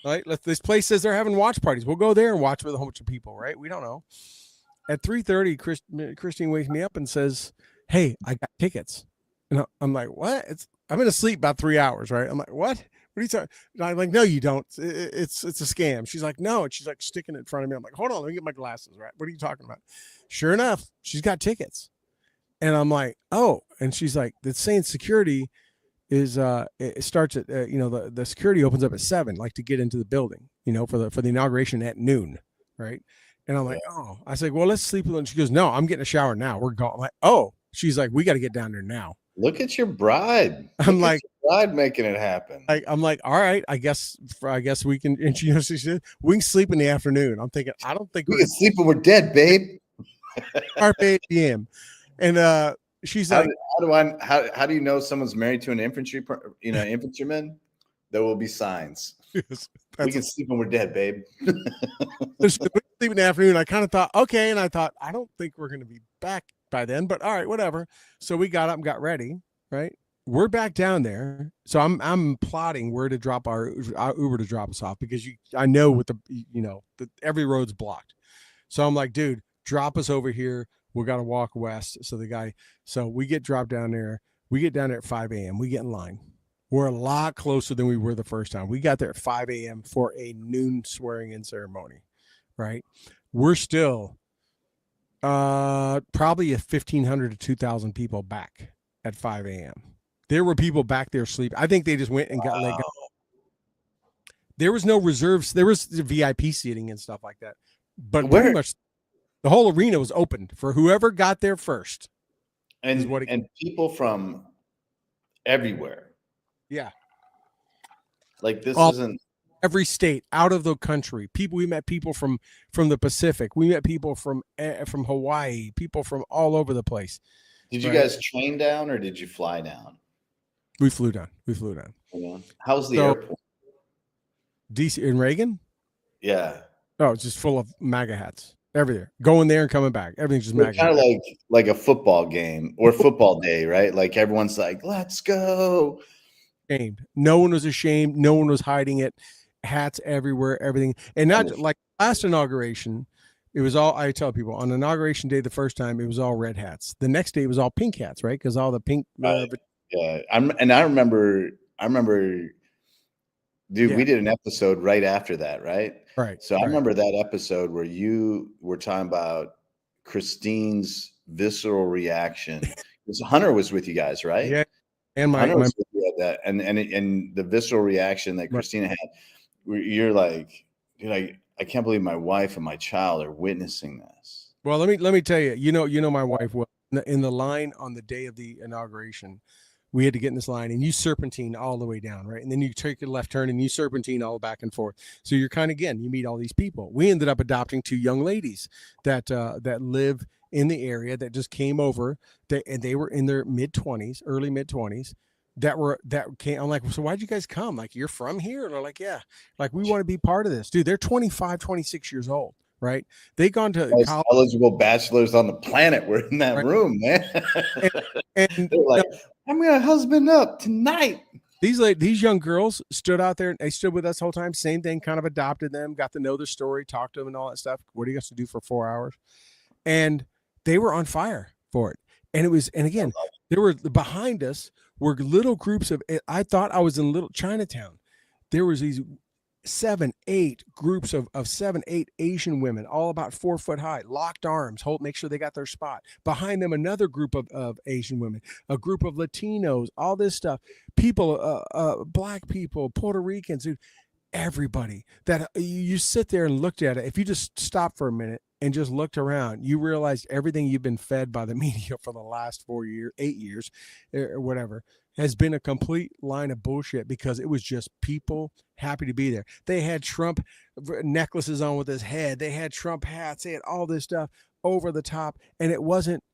Right? This place says they're having watch parties. We'll go there and watch with a whole bunch of people, right? We don't know. At 3:30, Christine wakes me up and says, "Hey, I got tickets." And I'm like, "What?" I'm going to sleep about 3 hours, right? I'm like, "What? What are you talking?" And I'm like, "No, you don't. It's a scam." She's like, "No," and she's like sticking it in front of me. I'm like, "Hold on, let me get my glasses." Right? What are you talking about? Sure enough, she's got tickets, and I'm like, "Oh," and she's like, "That's saying security is it starts at the security opens up at 7, like to get into the building, for the inauguration at noon, right?" And I'm like, "Oh," I said, "Well, let's sleep." And she goes, "No, I'm getting a shower now. We're going." I'm like, "Oh," she's like, "We got to get down there now." Look at your bride. I'm like, your bride making it happen. I'm like, "All right, I guess we can." And she said, "We can sleep in the afternoon." I'm thinking, I don't think we can sleep when we're dead, babe. Our 8 p.m. And she's like, how do you know someone's married to an infantryman? There will be signs. yes, we can sleep when we're dead, babe. Sleep in the afternoon. I kind of thought, okay, and I thought, I don't think we're going to be back by then, but all right, whatever. So we got up and got ready, right? We're back down there. So I'm plotting where to drop our Uber to drop us off, because I know with every road's blocked. So I'm like, dude, drop us over here. We got to walk west. So we get dropped down there. We get down there at 5 a.m. We get in line. We're a lot closer than we were the first time. We got there at 5 a.m. for a noon swearing-in ceremony, right? We're still probably 1,500 to 2,000 people back at 5 a.m. There were people back there sleeping. I think they just went and got let go. There was no reserves. There was VIP seating and stuff like that. But pretty much the whole arena was open for whoever got there first. And people from everywhere. Yeah. Like this isn't every state out of the country. We met people from the Pacific. We met people from Hawaii, people from all over the place. Did you guys train down or did you fly down? We flew down. Yeah. How's the airport? DC in Reagan? Yeah. Oh, it's just full of MAGA hats. Everywhere. Going there and coming back. Everything's just MAGA. Kind of like a football game or football day, right? Like everyone's like, let's go. Ashamed. No one was ashamed. No one was hiding it. Hats everywhere, everything. And not like last inauguration, it was all, I tell people, on inauguration day the first time, it was all red hats. The next day it was all pink hats, right? Because all the pink. Yeah. I remember, dude, we did an episode right after that, right? Right. So I remember that episode where you were talking about Christine's visceral reaction. Because Hunter was with you guys, right? Yeah. And Hunter was with you at that, and the visceral reaction that Christina had. You're like, I can't believe my wife and my child are witnessing this. Well, let me tell you, you know my wife well. In the line on the day of the inauguration, we had to get in this line, and you serpentine all the way down, right? And then you take a left turn and you serpentine all back and forth. So you're you meet all these people. We ended up adopting 2 young ladies that live in the area that just came over, and they were in their early mid 20s. That came. I'm like, so why'd you guys come? Like, you're from here? And they're like, yeah. Like, we want to be part of this, dude. They're 25, 26 years old, right? They gone to college. Eligible bachelors on the planet were in that room, man. and they're like, I'm gonna husband up tonight. These young girls stood out there, and they stood with us the whole time. Same thing, kind of adopted them, got to know their story, talked to them, and all that stuff. What do you guys to do for 4 hours? And they were on fire for it. And again, there were behind us were little groups of. I thought I was in little Chinatown. There was these 7, 8 groups of 7, 8 Asian women, all about 4 foot high, locked arms, make sure they got their spot. Behind them, another group of Asian women, a group of Latinos, all this stuff. People, Black people, Puerto Ricans, dude, everybody. That you sit there and looked at it. If you just stop for a minute and just looked around, you realized everything you've been fed by the media for the last 8 years, or whatever, has been a complete line of bullshit, because it was just people happy to be there. They had Trump necklaces on with his head. They had Trump hats. They had all this stuff over the top. And it wasn't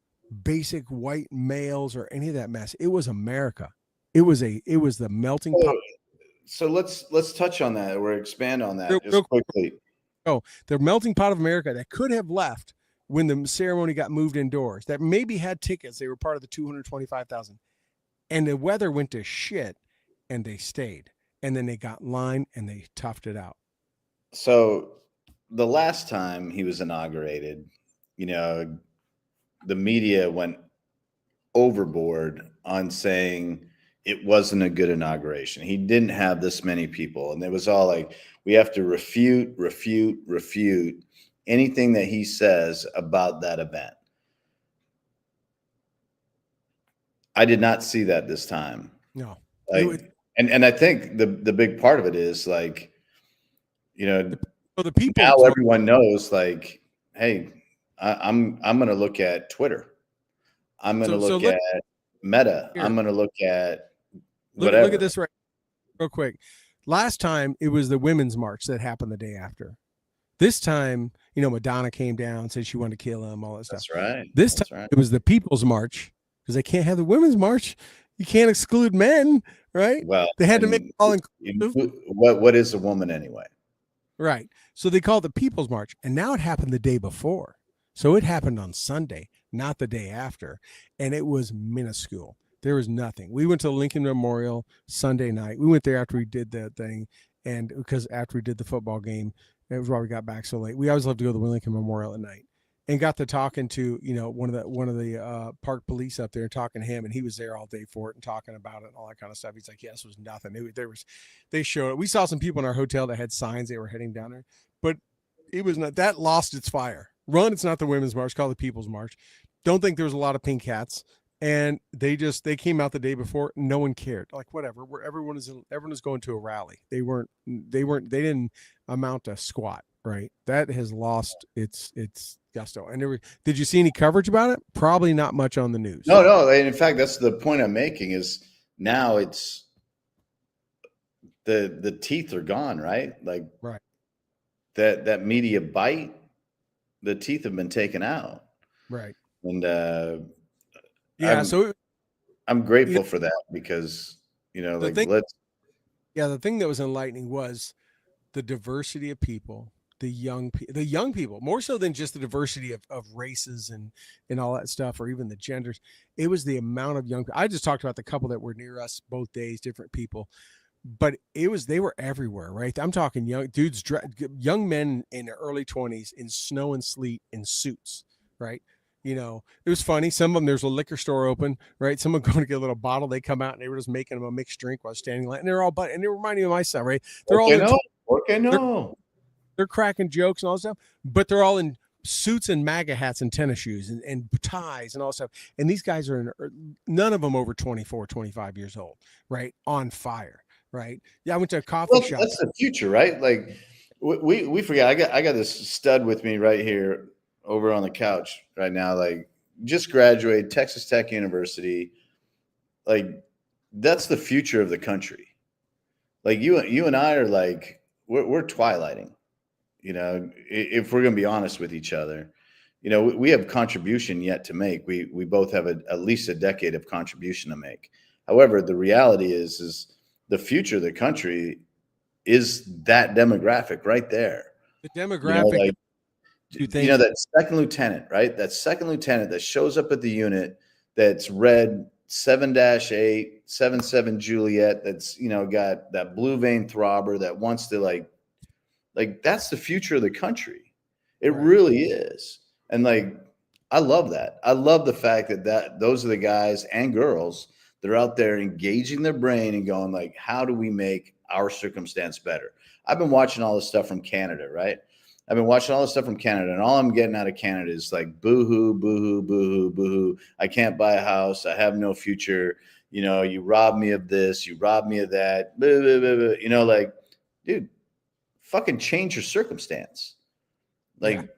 basic white males or any of that mess. It was America. It was the melting pot. So let's touch on that or expand on that just quickly. Oh, the melting pot of America that could have left when the ceremony got moved indoors, that maybe had tickets. They were part of the 225,000. And the weather went to shit, and they stayed. And then they got in line and they toughed it out. So the last time he was inaugurated, you know, the media went overboard on saying it wasn't a good inauguration. He didn't have this many people. And it was all like, we have to refute anything that he says about that event. I did not see that this time. No. Like, and I think the big part of it is like, you know, the people now everyone knows like, hey, I'm going to look at Twitter. I'm going to look at Meta. I'm going to look at whatever. Look at this real quick. Last time it was the women's march that happened the day after. This time, you know, Madonna came down, said she wanted to kill him, all that stuff. That's right. This time it was the people's march because they can't have the women's march. You can't exclude men, right? Well, they had to make it all inclusive. What is a woman anyway? Right. So they called it the people's march, and now it happened the day before. So it happened on Sunday, not the day after, and it was minuscule. There was nothing. We went to Lincoln Memorial Sunday night. We went there after we did that thing, and because after we did the football game, it was why we got back so late. We always love to go to the Lincoln Memorial at night, and got to talking to, you know, one of the park police up there and talking to him, and he was there all day for it and talking about it and all that kind of stuff. He's like, yes, it was nothing. They showed it. We saw some people in our hotel that had signs they were heading down there, but it was not. That lost its fire. It's not the women's march, called the people's march. Don't think there was a lot of pink hats. And they came out the day before. No one cared. Like, whatever. Everyone is going to a rally. They didn't amount to squat. Right. That has lost its gusto. And did you see any coverage about it? Probably not much on the news. No. And in fact, that's the point I'm making is now it's the teeth are gone, right? Like, right. That media bite, the teeth have been taken out. Right. And, yeah, I'm grateful for that because, you know, like the thing that was enlightening was the diversity of people, the young people, more so than just the diversity of races and all that stuff, or even the genders. It was the amount of young people. I just talked about the couple that were near us both days, different people, but they were everywhere, right? I'm talking young dudes, young men in their early 20s in snow and sleet in suits, right? You know, it was funny. Some of them, there's a liquor store open, right? Someone going to get a little bottle. They come out and they were just making them a mixed drink while standing like, and they're all, and they remind me of my son, right? They're all, they're cracking jokes and all that stuff, but they're all in suits and MAGA hats and tennis shoes and ties and all that stuff. And these guys none of them over 24, 25 years old, right? On fire, right? Yeah. I went to a coffee shop. That's the future, right? Like we forget. I got this stud with me right here over on the couch right now, like just graduated Texas Tech University. Like that's the future of the country. Like you and I are like, we're twilighting, you know, if we're going to be honest with each other. You know, we have contribution yet to make. We both have at least a decade of contribution to make. However, the reality is the future of the country is that demographic right there. The demographic. You know, that second lieutenant, right? That second lieutenant that shows up at the unit that's read 7-8, 77 Juliet, that's, you know, got that blue vein throbber that wants to like that's the future of the country. It really is. And like, I love that. I love the fact that those are the guys and girls that are out there engaging their brain and going like, how do we make our circumstance better? I've been watching all this stuff from Canada, right? I've been watching all this stuff from Canada, and all I'm getting out of Canada is like, boo-hoo, boo-hoo, boo-hoo, boo-hoo. I can't buy a house. I have no future. You know, you robbed me of this. You robbed me of that. Boo, boo, boo, boo. You know, like, dude, fucking change your circumstance. Like,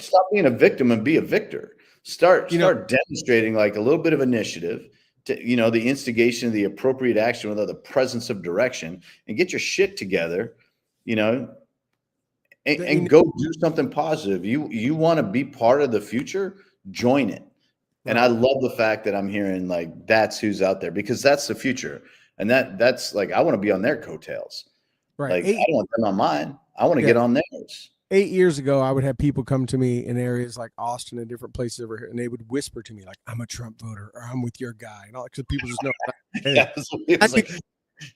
stop being a victim and be a victor. Start demonstrating like a little bit of initiative, to, you know, the instigation of the appropriate action without the presence of direction, and get your shit together, you know, and go do something positive. You want to be part of the future, join it. And I love the fact that I'm hearing like that's who's out there, because that's the future. And that's like, I want to be on their coattails. Right. Like, I don't want them on mine. I want to get on theirs. 8 years ago, I would have people come to me in areas like Austin and different places over here, and they would whisper to me like, I'm a Trump voter, or I'm with your guy. And all that, because people just know.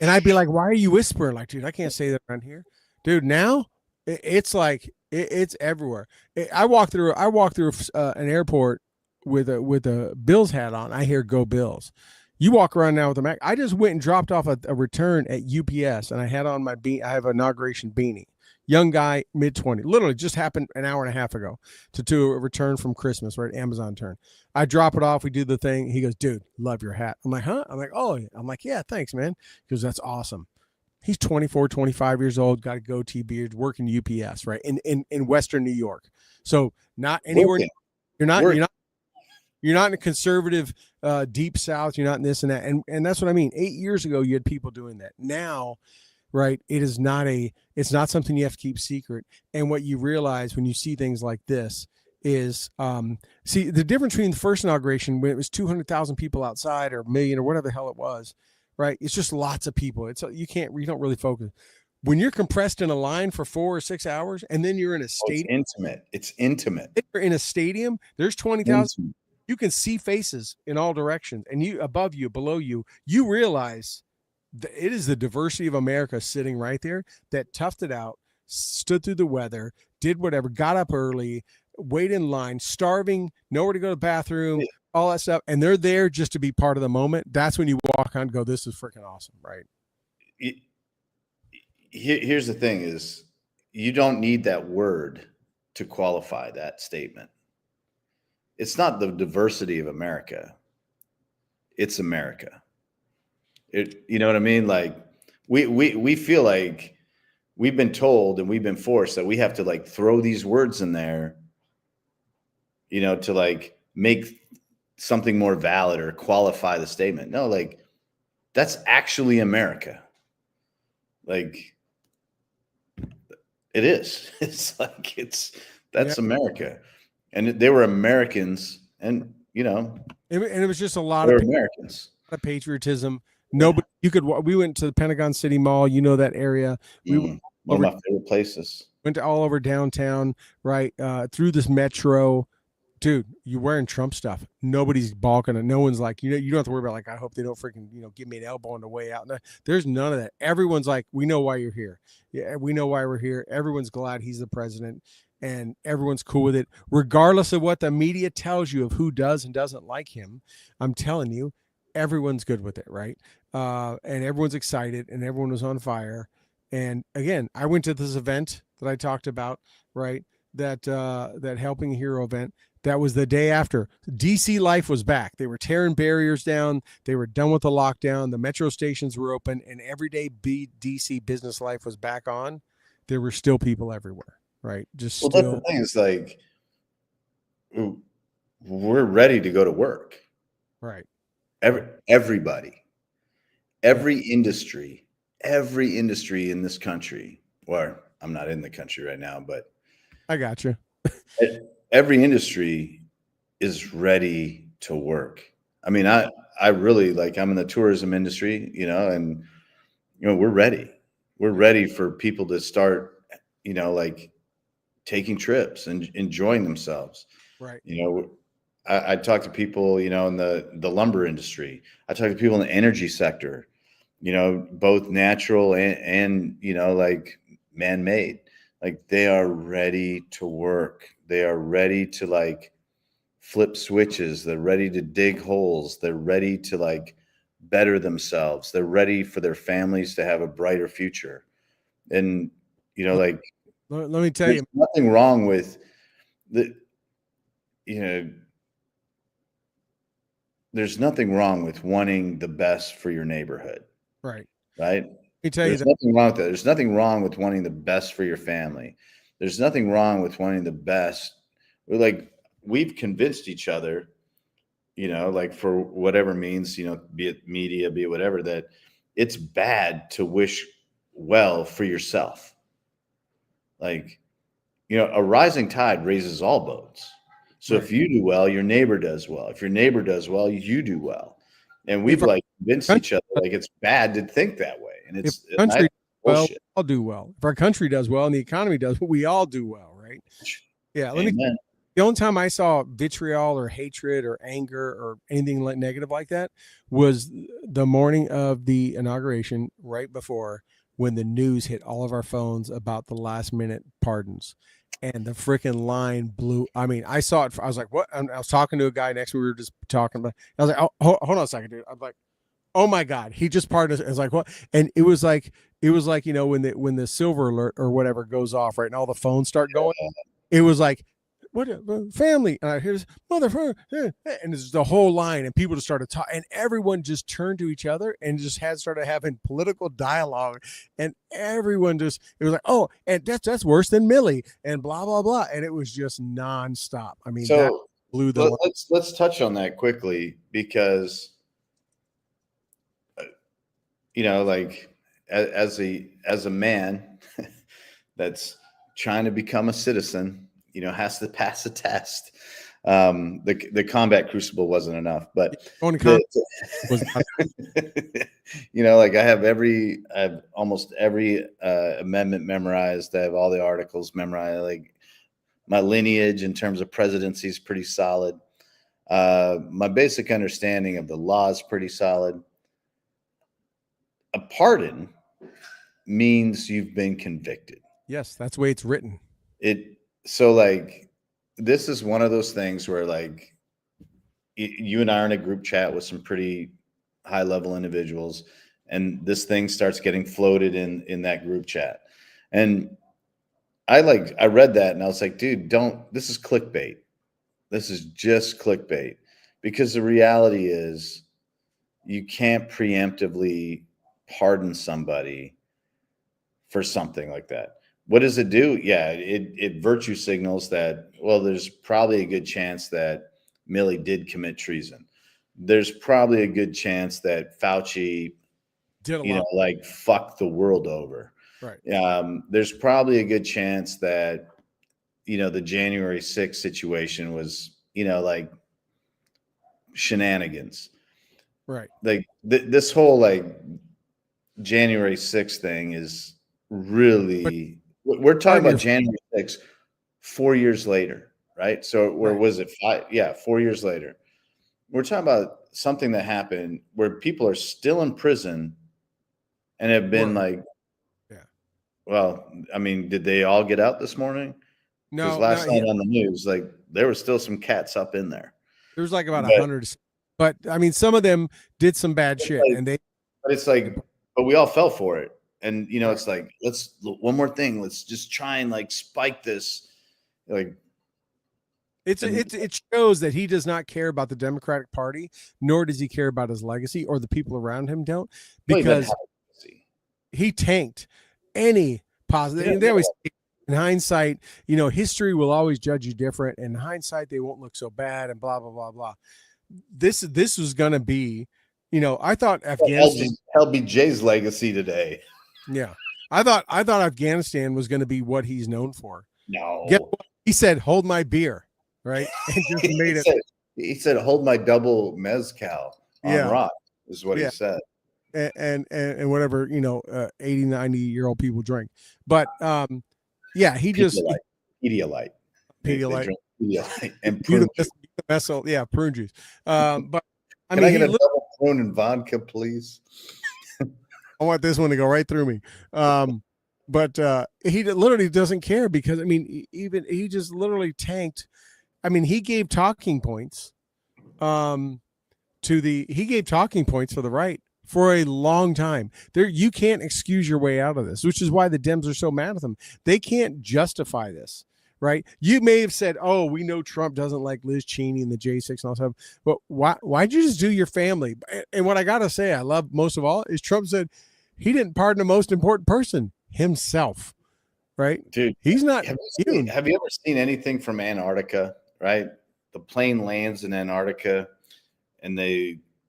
And I'd be like, why are you whispering? Like, dude, I can't say that around here. dude. Now it's like it's everywhere. I walk through an airport with a Bills hat on. I hear "Go Bills." You walk around now with a Mac. I just went and dropped off a return at UPS, and I had on my I have an inauguration beanie. Young guy, mid-20, literally just happened an hour and a half ago to a return from Christmas, right? Amazon turn. I drop it off. We do the thing. He goes, dude, love your hat. I'm like, huh? I'm like, oh, I'm like, yeah, thanks, man. He goes, that's awesome. He's 24, 25 years old, got a goatee beard, working UPS, right? In Western New York. So not anywhere. Working. You're not, Working. you're not in a conservative deep South. You're not in this and that. And that's what I mean. 8 years ago, you had people doing that. Now, right, it's not something you have to keep secret. And what you realize when you see things like this is, see the difference between the first inauguration when it was 200,000 people outside or a million or whatever the hell it was, right? It's just lots of people. You don't really focus. When you're compressed in a line for 4 or 6 hours and then you're in a stadium. It's intimate. You're in a stadium, there's 20,000. You can see faces in all directions, and you above you, below you, you realize it is the diversity of America sitting right there that toughed it out, stood through the weather, did whatever, got up early, waited in line, starving, nowhere to go to the bathroom, all that stuff. And they're there just to be part of the moment. That's when you walk on and go, this is freaking awesome, right? Here's the thing is you don't need that word to qualify that statement. It's not the diversity of America. It's America. You know what I mean? Like we feel like we've been told and we've been forced that we have to like throw these words in there, you know, to like make something more valid or qualify the statement. No, like that's actually America. Like it is. It's like that's America. And they were Americans, and you know, and it was just a lot of Americans, a lot of patriotism. Nobody, we went to the Pentagon City Mall, you know that area. One of my favorite places. Went to all over downtown, right? Through this metro. Dude, you're wearing Trump stuff. Nobody's balking. No one's like, you don't have to worry about like, I hope they don't freaking, give me an elbow on the way out. No, there's none of that. Everyone's like, we know why you're here. Yeah, we know why we're here. Everyone's glad he's the president. And everyone's cool with it, regardless of what the media tells you of who does and doesn't like him. I'm telling you, everyone's good with it, right? And everyone's excited, and everyone was on fire. And again, I went to this event that I talked about, right? That Helping Hero event. That was the day after DC life was back. They were tearing barriers down. They were done with the lockdown. The metro stations were open, and everyday DC business life was back on. There were still people everywhere. Right. Just well, that's the thing is like we're ready to go to work. Right. Everybody, every industry in this country, or I'm not in the country right now, but I got you. Every industry is ready to work. I mean, I really like, I'm in the tourism industry, and, we're ready. We're ready for people to start, like taking trips and enjoying themselves. Right. I talk to people, in the lumber industry. I talk to people in the energy sector, both natural and like man-made. Like they are ready to work. They are ready to like flip switches. They're ready to dig holes. They're ready to like better themselves. They're ready for their families to have a brighter future. And, like, let me tell you, nothing wrong with there's nothing wrong with wanting the best for your neighborhood. Right. Right. Let me tell you, there's nothing wrong with that. There's nothing wrong with wanting the best for your family. There's nothing wrong with wanting the best. We've convinced each other, like for whatever means, be it media, be it whatever, that it's bad to wish well for yourself. Like, a rising tide raises all boats. So right. If you do well, your neighbor does well. If your neighbor does well, you do well. And we've convinced each other like it's bad to think that way. And it's country well, I'll do well. If our country does well and the economy does well, we all do well, right? Yeah. The only time I saw vitriol or hatred or anger or anything like negative like that was the morning of the inauguration, right before, when the news hit all of our phones about the last minute pardons. And the freaking line blew. I mean, I saw it. I was like, what? And I was talking to a guy next. We were just talking about. I was like, oh, hold on a second, dude. I'm like, oh my god, he just pardoned us. It's like what? And it was like when the silver alert or whatever goes off, right, and all the phones start going. It was like, what family? And I hear this motherfucker, and it's the whole line, and people just started talking, and everyone just turned to each other and just started having political dialogue, and everyone it was like, oh, and that's worse than Millie, and blah blah blah, and it was just nonstop. I mean, that blew the. Let's touch on that quickly because, like as a man that's trying to become a citizen, has to pass a test. The combat crucible wasn't enough, but like I have almost every amendment memorized. I have all the articles memorized. Like my lineage in terms of presidency is pretty solid. My basic understanding of the law is pretty solid. A pardon means you've been convicted. Yes, that's the way it's written. So like, this is one of those things where like you and I are in a group chat with some pretty high level individuals, and this thing starts getting floated in that group chat. And I read that and I was like, dude, this is clickbait. This is just clickbait, because the reality is you can't preemptively pardon somebody for something like that. What does it do? Yeah, it virtue signals that, well, there's probably a good chance that Millie did commit treason. There's probably a good chance that Fauci, like fucked the world over. Right. There's probably a good chance that, the January 6th situation was, like shenanigans. Right. Like this whole like January 6th thing is really, we're talking about January 6th 4 years later, right? So where was it? 5? Yeah, 4 years later. We're talking about something that happened where people are still in prison and have been well, I mean, did they all get out this morning? No. Because last night on the news, like there were still some cats up in there. There was like about 100, but I mean, some of them did some bad shit, and but we all fell for it. And it's like, let's one more thing. Let's just try and like spike this. Like, it shows that he does not care about the Democratic Party, nor does he care about his legacy, or the people around him don't, because he tanked any positive. And they always say, in hindsight, history will always judge you different. In hindsight, they won't look so bad, and blah blah blah blah. This was going to be, I thought Afghanistan. LBJ's legacy today. Yeah, I thought Afghanistan was going to be what he's known for. No, he said, "Hold my beer," right? And just made it. He said, "Hold my double mezcal on rock," is what he said. And whatever 80, 90-year-old people drink, but yeah, he just Pedialyte and prune juice. Yeah, prune juice. But I mean, I get a double prune and vodka, please? I want this one to go right through me. But he literally doesn't care, because I mean, even he just literally tanked. I mean, he gave talking points he gave talking points for the right for a long time. You can't excuse your way out of this, which is why the Dems are so mad at them. They can't justify this, right? You may have said, "Oh, we know Trump doesn't like Liz Cheney and the J6 and all that stuff," but why'd you just do your family? And what I gotta say, I love most of all is Trump said he didn't pardon the most important person, himself, right? Dude, he's not. Have you ever seen anything from Antarctica? Right, the plane lands in Antarctica, and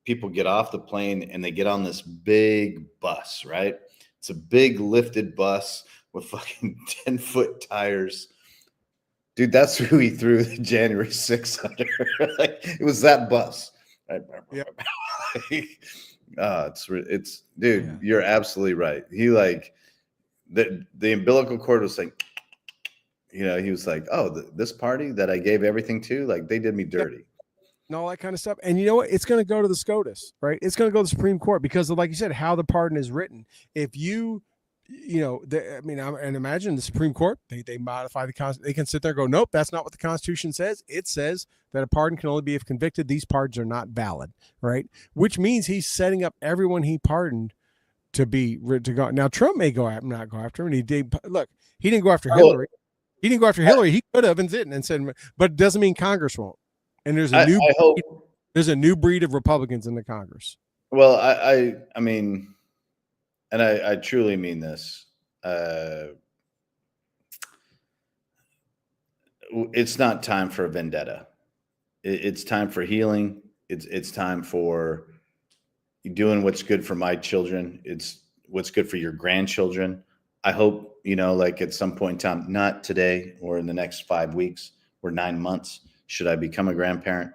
people get off the plane and they get on this big bus, right? It's a big lifted bus with fucking 10-foot tires. Dude, that's who he threw the January 6th under. Like, it was that bus. Right? Yep. It's dude, yeah. You're absolutely right. He like the umbilical cord was like, he was like, oh, this party that I gave everything to, like they did me dirty. Yep. And all that kind of stuff. And you know what? It's going to go to the SCOTUS, right? It's going to go to the Supreme Court because of, like you said, how the pardon is written. If you and imagine the Supreme Court, they modify the Constitution. They can sit there and go, nope, that's not what the Constitution says. It says that a pardon can only be if convicted. These pardons are not valid, right? Which means he's setting up everyone he pardoned to go. Now, Trump may not go after him. And he did. Look, he didn't go after Hillary. He didn't go after Hillary. He could have and said, but it doesn't mean Congress won't. And there's a new breed of Republicans in the Congress. Well, I mean, and I truly mean this. It's not time for a vendetta. It's time for healing. It's time for doing what's good for my children. It's what's good for your grandchildren. I hope, like at some point in time, not today or in the next 5 weeks or 9 months, should I become a grandparent.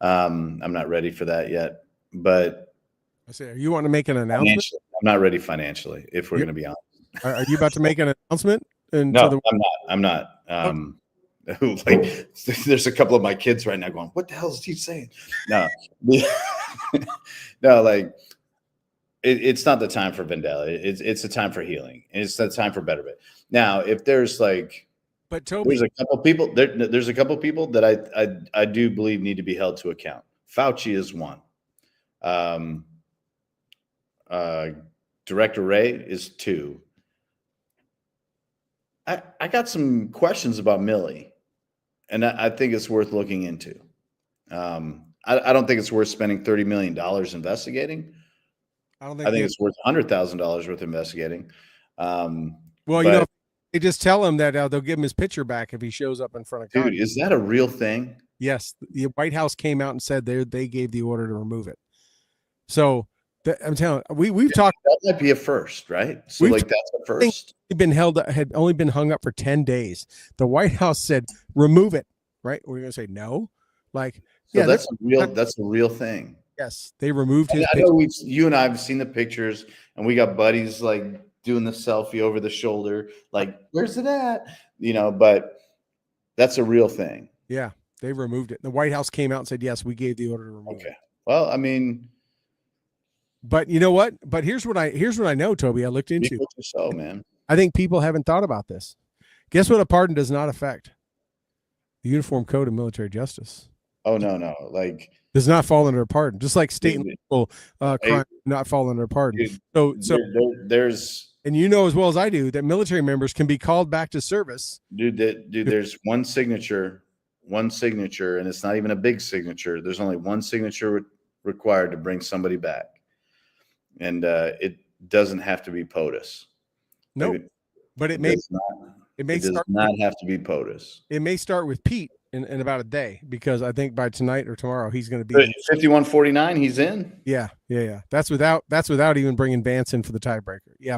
I'm not ready for that yet, but I say, are you want to make an announcement? I'm not ready financially, if we're going to be honest. Are you about to make an announcement? No, I'm not. Like, there's a couple of my kids right now going, what the hell is he saying? No, no, like it's not the time for vendetta. It's the time for healing. It's the time for betterment. Now, if there's like, but Toby, there's a couple people there's a couple people that I do believe need to be held to account. Fauci is one. Director Ray is two. I got some questions about Milley, and I think it's worth looking into. I don't think it's worth spending $30 million investigating. I think it's worth $100,000 worth investigating. Well, they just tell him that they'll give him his picture back if he shows up in front of Congress. Dude, is that a real thing? Yes, the White House came out and said they gave the order to remove it. So I'm telling you, we've talked. That might be a first, right? So like that's a first. Had only been hung up for 10 days. The White House said remove it. Right? We're going to say no. Like, so yeah, that's a real thing. Yes, they removed his. I know you and I have seen the pictures, and we got buddies like doing the selfie over the shoulder, like, where's it at? But that's a real thing. Yeah, they removed it. The White House came out and said, yes, we gave the order to remove it. Well, I mean, but you know what? But here's what I know, Toby. I looked into. So, man, I think people haven't thought about this. Guess what? A pardon does not affect the Uniform Code of Military Justice. Oh no, like does not fall under a pardon, just like state and local crime not fall under a pardon. Dude, so there's. And you know as well as I do that military members can be called back to service. Dude, there's one signature, and it's not even a big signature. There's only one signature required to bring somebody back. And it doesn't have to be POTUS. No, nope. But it does not have to be POTUS. It may start with Pete in about a day, because I think by tonight or tomorrow he's going to be 51-49. He's in. Yeah. That's without even bringing Vance in for the tiebreaker. Yeah,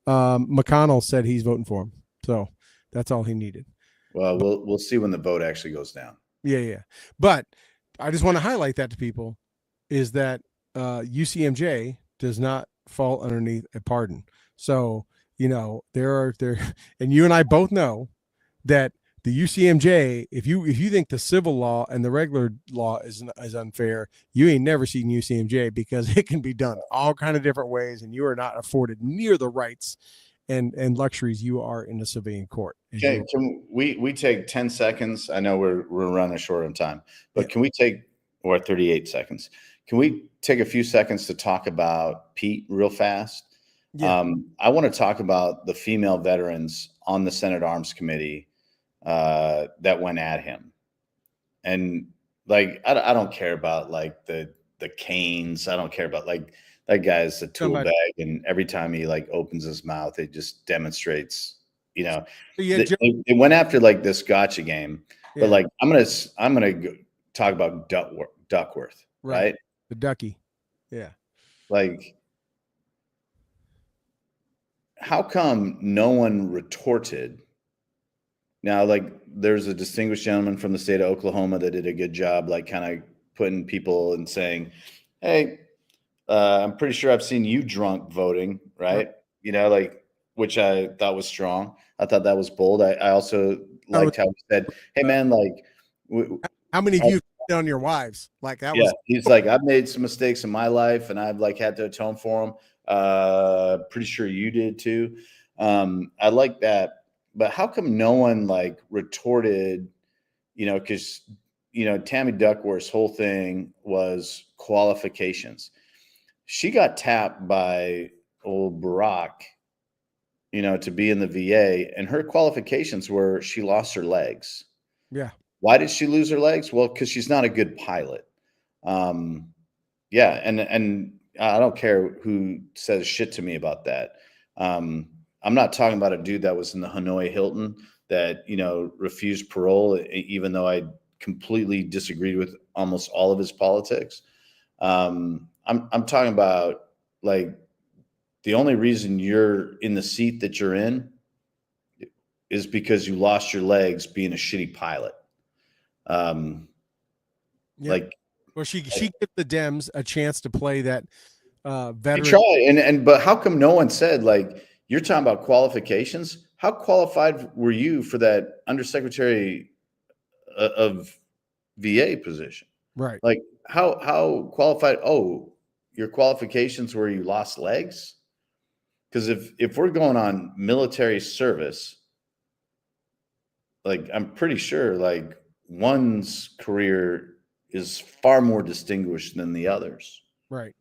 McConnell said he's voting for him, so that's all he needed. Well, we'll see when the vote actually goes down. Yeah. But I just want to highlight that to people is that UCMJ does not fall underneath a pardon. So there, and you and I both know that the UCMJ, if you think the civil law and the regular law is unfair, you ain't never seen UCMJ, because it can be done all kind of different ways, and you are not afforded near the rights and luxuries you are in a civilian court. Okay, can we take 10 seconds? I know we're running short on time, but can we take, or 38 seconds? Can we take a few seconds to talk about Pete real fast? Yeah. I want to talk about the female veterans on the Senate Arms Committee that went at him. And like, I don't care about like the canes. I don't care about, like, that guy's a tool bag. And every time he like opens his mouth, it just demonstrates, they went after like this gotcha game, but like, I'm going to talk about Duckworth, right? The Ducky. Yeah. Like, how come no one retorted? Now, like, there's a distinguished gentleman from the state of Oklahoma that did a good job, like, kind of putting people and saying, hey, I'm pretty sure I've seen you drunk voting, right? Like, which I thought was strong. I thought that was bold. I also liked how he said, hey, man, like, how many of you on your wives? Like, that was. He's like, I've made some mistakes in my life, and I've like had to atone for them. Pretty sure you did too. I like that. But how come no one like retorted, because, Tammy Duckworth's whole thing was qualifications. She got tapped by old Barack, to be in the VA, and her qualifications were she lost her legs. Yeah. Why did she lose her legs? Well, because she's not a good pilot. Yeah, and I don't care who says shit to me about that. I'm not talking about a dude that was in the Hanoi Hilton that refused parole, even though I completely disagreed with almost all of his politics. I'm talking about like the only reason you're in the seat that you're in is because you lost your legs being a shitty pilot. Like, well, she gave the Dems a chance to play that veteran. Try but how come no one said, like, you're talking about qualifications? How qualified were you for that undersecretary of VA position? Right. Like, how qualified? Oh, your qualifications were you lost legs? Because if we're going on military service, like, I'm pretty sure like one's career is far more distinguished than the others. Right.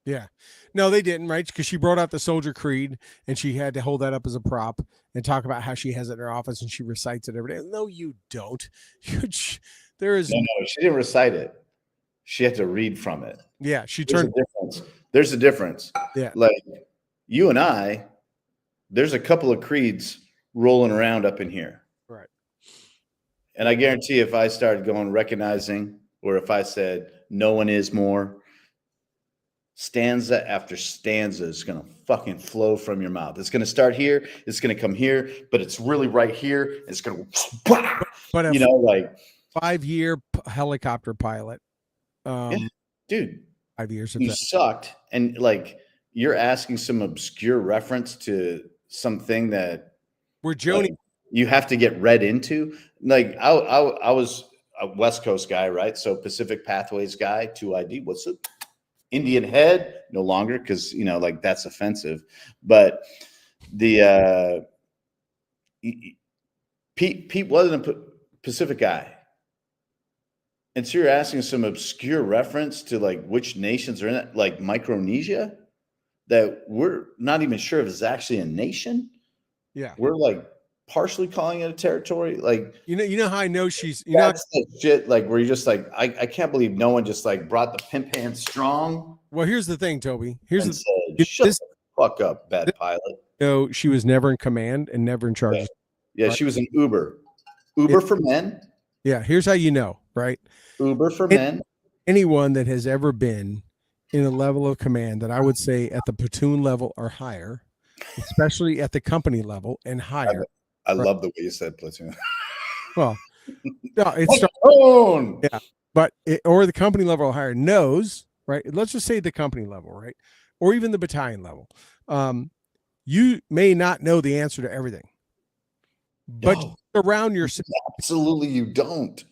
Yeah. No, they didn't, right? Because she brought out the soldier creed and she had to hold that up as a prop and talk about how she has it in her office and she recites it every day. No, you don't. There is no, she didn't recite it. She had to read from it. Yeah, There's a difference. Yeah. Like you and I, there's a couple of creeds rolling around up in here. Right. And I guarantee if I started going recognizing, or if I said no one is more, stanza after stanza is going to fucking flow from your mouth. It's going to start here. It's going to come here, but it's really right here. It's going to, but like 5-year helicopter pilot. Dude, 5 years. You sucked. And like, you're asking some obscure reference to something that we're Joni. You have to get read into. Like I was a West Coast guy, right? So Pacific Pathways guy, 2ID. What's it? Indian head, no longer, because like that's offensive. But the Pete wasn't a Pacific guy, and so you're asking some obscure reference to like which nations are in it, like Micronesia, that we're not even sure if it's actually a nation. Yeah, we're like partially calling it a territory. Like you know how I know she's that's shit. Like where you're just like I can't believe no one just like brought the pimp hand strong. Well, here's the thing, Toby. Said, shut the fuck up, bad pilot. No, she was never in command and never in charge. Yeah, she was an Uber for men. Yeah, here's how you know, right? Uber for men. Anyone that has ever been in a level of command that I would say at the platoon level or higher, especially at the company level and higher. I love the way you said platoon. Well, no, it's platoon. Yeah, but or the company level or higher knows, right? Let's just say the company level, right? Or even the battalion level. You may not know the answer to everything, but around yourself, absolutely you don't.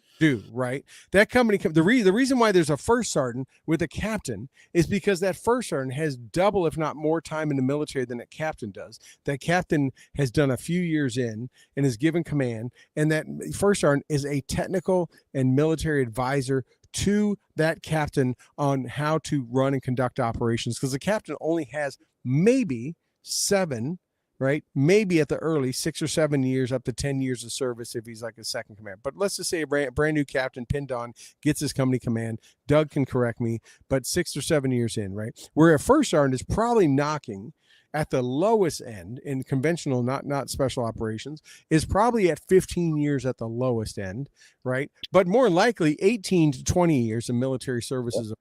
Right? That company, the reason why there's a first sergeant with a captain is because that first sergeant has double, if not more, time in the military than a captain does. That captain has done a few years in and is given command, and that first sergeant is a technical and military advisor to that captain on how to run and conduct operations, because the captain only has maybe 7, right? Maybe at the early 6 or 7 years, up to 10 years of service if he's like a second command. But let's just say a brand new captain pinned on gets his company command. Doug can correct me, but 6 or 7 years in, right? Where a first sergeant is probably knocking at the lowest end in conventional, not special operations, is probably at 15 years at the lowest end, right? But more likely 18 to 20 years in military services,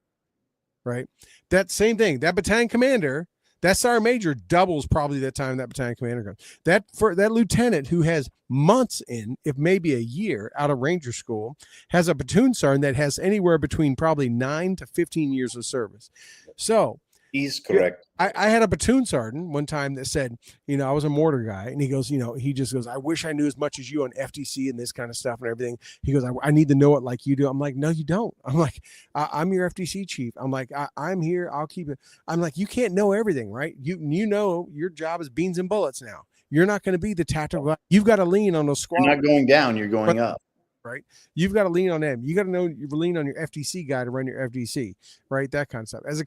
right? That same thing, that battalion commander, that sergeant major doubles probably that time that battalion commander goes. That lieutenant who has months in, if maybe a year out of Ranger School, has a platoon sergeant that has anywhere between probably 9 to 15 years of service. So He's correct. I had a platoon sergeant one time that said, I was a mortar guy, and he goes, he just goes, I wish I knew as much as you on FTC and this kind of stuff and everything. He goes, I need to know it like you do. I'm like, no, you don't. I'm like, I'm your FTC chief. I'm like, I'm here. I'll keep it. I'm like, you can't know everything, right? You know, your job is beans and bullets now. You're not going to be the tactical guy. You've got to lean on those squad. You're not going down. You're going up. Right. You've got to lean on them. You got to know you lean on your FTC guy to run your FTC, right? That kind of stuff. As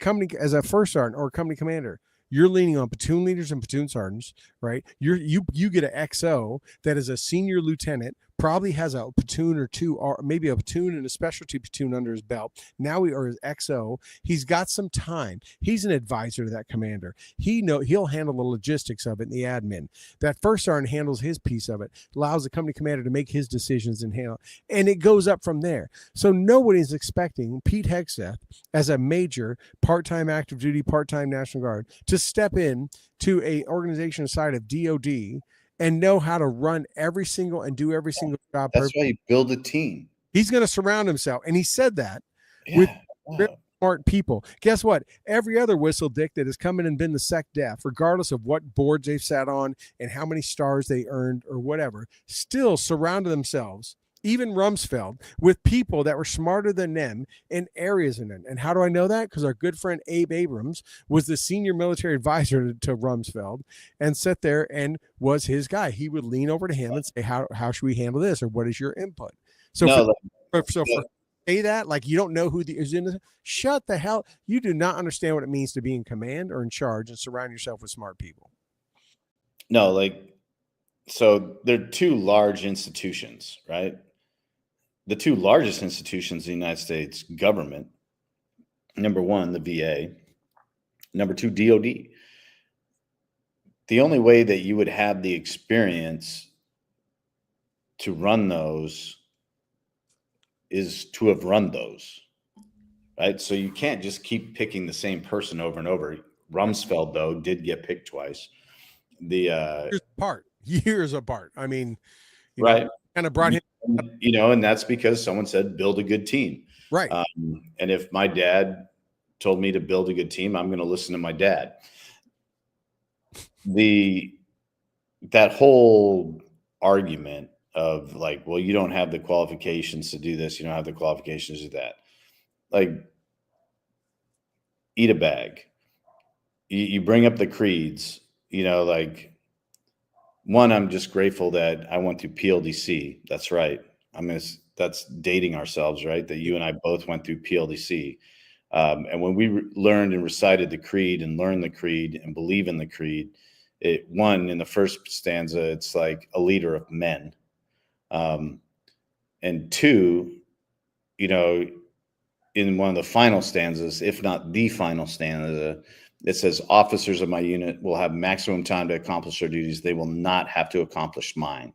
a first sergeant or a company commander, you're leaning on platoon leaders and platoon sergeants, right? You get an XO that is a senior lieutenant, probably has a platoon or two, or maybe a platoon and a specialty platoon under his belt. Now his XO. He's got some time. He's an advisor to that commander. He'll handle the logistics of it and the admin. That first sergeant handles his piece of it, allows the company commander to make his decisions and handle, and it goes up from there. So nobody's expecting Pete Hegseth as a major part-time active duty, part-time National Guard to step in to a organization side of DOD and know how to run every single job. That's why you build a team. He's going to surround himself. And he said that with very smart people. Guess what? Every other whistle dick that has come in and been the sec def, regardless of what boards they've sat on and how many stars they earned or whatever, still surrounded themselves, even Rumsfeld, with people that were smarter than them in areas in them. And how do I know that? Because our good friend Abe Abrams was the senior military advisor to Rumsfeld and sat there and was his guy. He would lean over to him and say, how should we handle this? Or what is your input? So say that like you don't know who is in this. Shut the hell. You do not understand what it means to be in command or in charge and surround yourself with smart people. No, so they're two large institutions, right? The two largest institutions in the United States government, number one, the VA, number two, DOD. The only way that you would have the experience to run those is to have run those, right? So you can't just keep picking the same person over and over. Rumsfeld, though, did get picked twice. Years apart. I mean, right. Kind of brought him, and that's because someone said, build a good team. Right. And if my dad told me to build a good team, I'm going to listen to my dad. That whole argument of well, you don't have the qualifications to do this. You don't have the qualifications to do that. Eat a bag. You bring up the creeds, one, I'm just grateful that I went through PLDC. That's right. That's dating ourselves, right? That you and I both went through PLDC. And when we learned and recited the creed and learned the creed and believe in the creed, in the first stanza, it's like a leader of men. And two, in one of the final stanzas, if not the final stanza, it says, officers of my unit will have maximum time to accomplish their duties. They will not have to accomplish mine.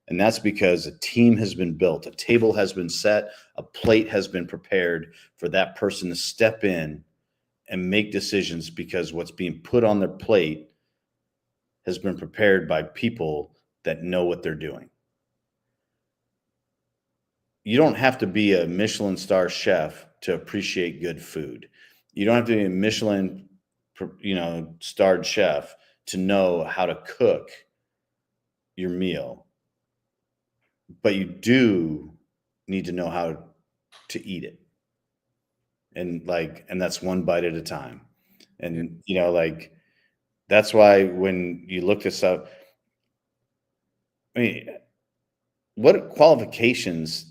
And that's because a team has been built, a table has been set, a plate has been prepared for that person to step in and make decisions, because what's being put on their plate has been prepared by people that know what they're doing. You don't have to be a Michelin star chef to appreciate good food. You don't have to be a Michelin, starred chef to know how to cook your meal. But you do need to know how to eat it. And that's one bite at a time. And, that's why when you look this up, what qualifications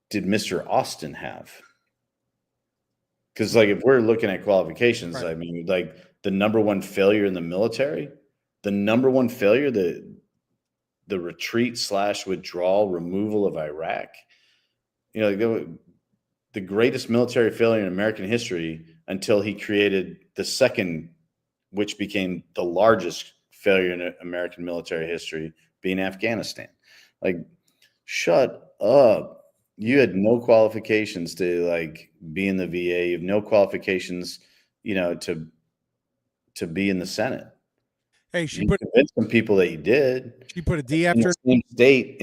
did Mr. Austin have? Because if we're looking at qualifications, right. The number one failure in the military, the retreat / withdrawal, removal of Iraq, the greatest military failure in American history until he created the second, which became the largest failure in American military history, being Afghanistan. Shut up. You had no qualifications to be in the VA. You have no qualifications, to be in the Senate. Hey, she put some people that you did. She put a D after in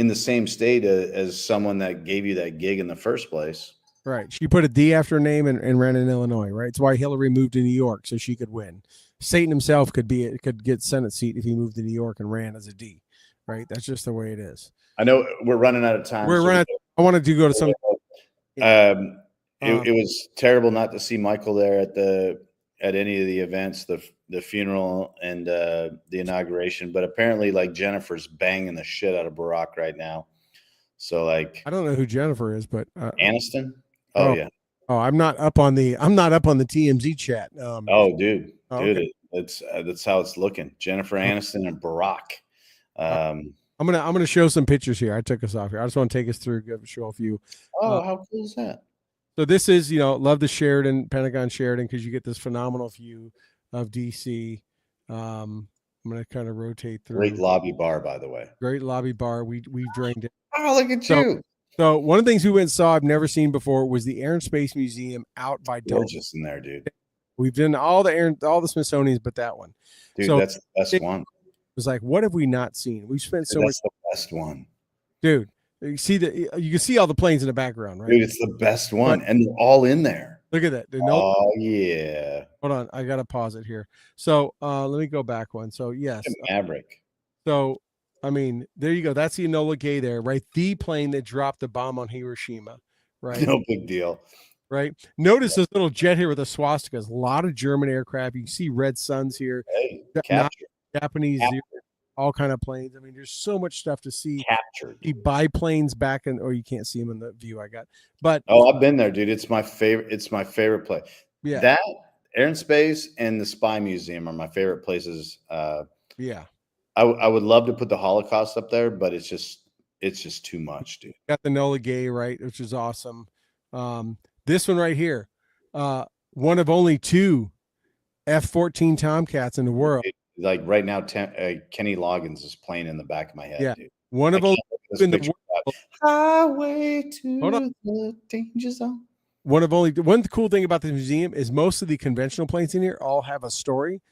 the same state as someone that gave you that gig in the first place. Right. She put a D after her name and ran in Illinois, right? It's why Hillary moved to New York so she could win. Satan himself could get Senate seat if he moved to New York and ran as a D, right? That's just the way it is. I know we're running out of time. We're running. I wanted to go to some. It was terrible not to see Michael there at any of the events, the funeral and the inauguration. But apparently, like, Jennifer's banging the shit out of Barack right now. So, like, I don't know who Jennifer is, but Aniston. Oh yeah. Oh, I'm not up on the TMZ chat. Dude, okay. That's how it's looking. Jennifer Aniston and Barack. I'm gonna show some pictures here. I took us off here. I just want to take us through, show a few. How cool is that? So this is, love the Pentagon Sheraton, because you get this phenomenal view of DC. I'm gonna kind of rotate through. Great lobby bar, by the way. Great lobby bar. We drained it. Oh, look at you. So one of the things we went and saw I've never seen before was the Air and Space Museum out by gorgeous in there, dude. We've done all the Smithsonian's, but that one. Dude, so that's the best one. It was like, what have we not seen? We've spent so much. That's the best one, dude. You can see all the planes in the background, right? Dude, it's the best one, and they're all in there. Look at that. Oh yeah. Hold on, I gotta pause it here. So let me go back one. So yes, Maverick. So I mean, there you go. That's the Enola Gay there, right? The plane that dropped the bomb on Hiroshima, right? No big deal. Right. Notice this little jet here with the swastikas. A lot of German aircraft. You can see red suns here. Hey, Japanese, all kind of planes. I mean, there's so much stuff to see. Captured. You biplanes back in, or you can't see them in the view I got. But I've been there, dude. It's my favorite. It's my favorite place. Yeah. That Air and Space and the Spy Museum are my favorite places. Yeah. I would love to put the Holocaust up there, but it's just too much, dude. Got the Enola Gay, right, which is awesome. This one right here, one of only 2 F-14 Tomcats in the world. Like right now, Kenny Loggins is playing in the back of my head, dude. One of only in the world. Highway to the danger zone. One cool thing about the museum is most of the conventional planes in here all have a story.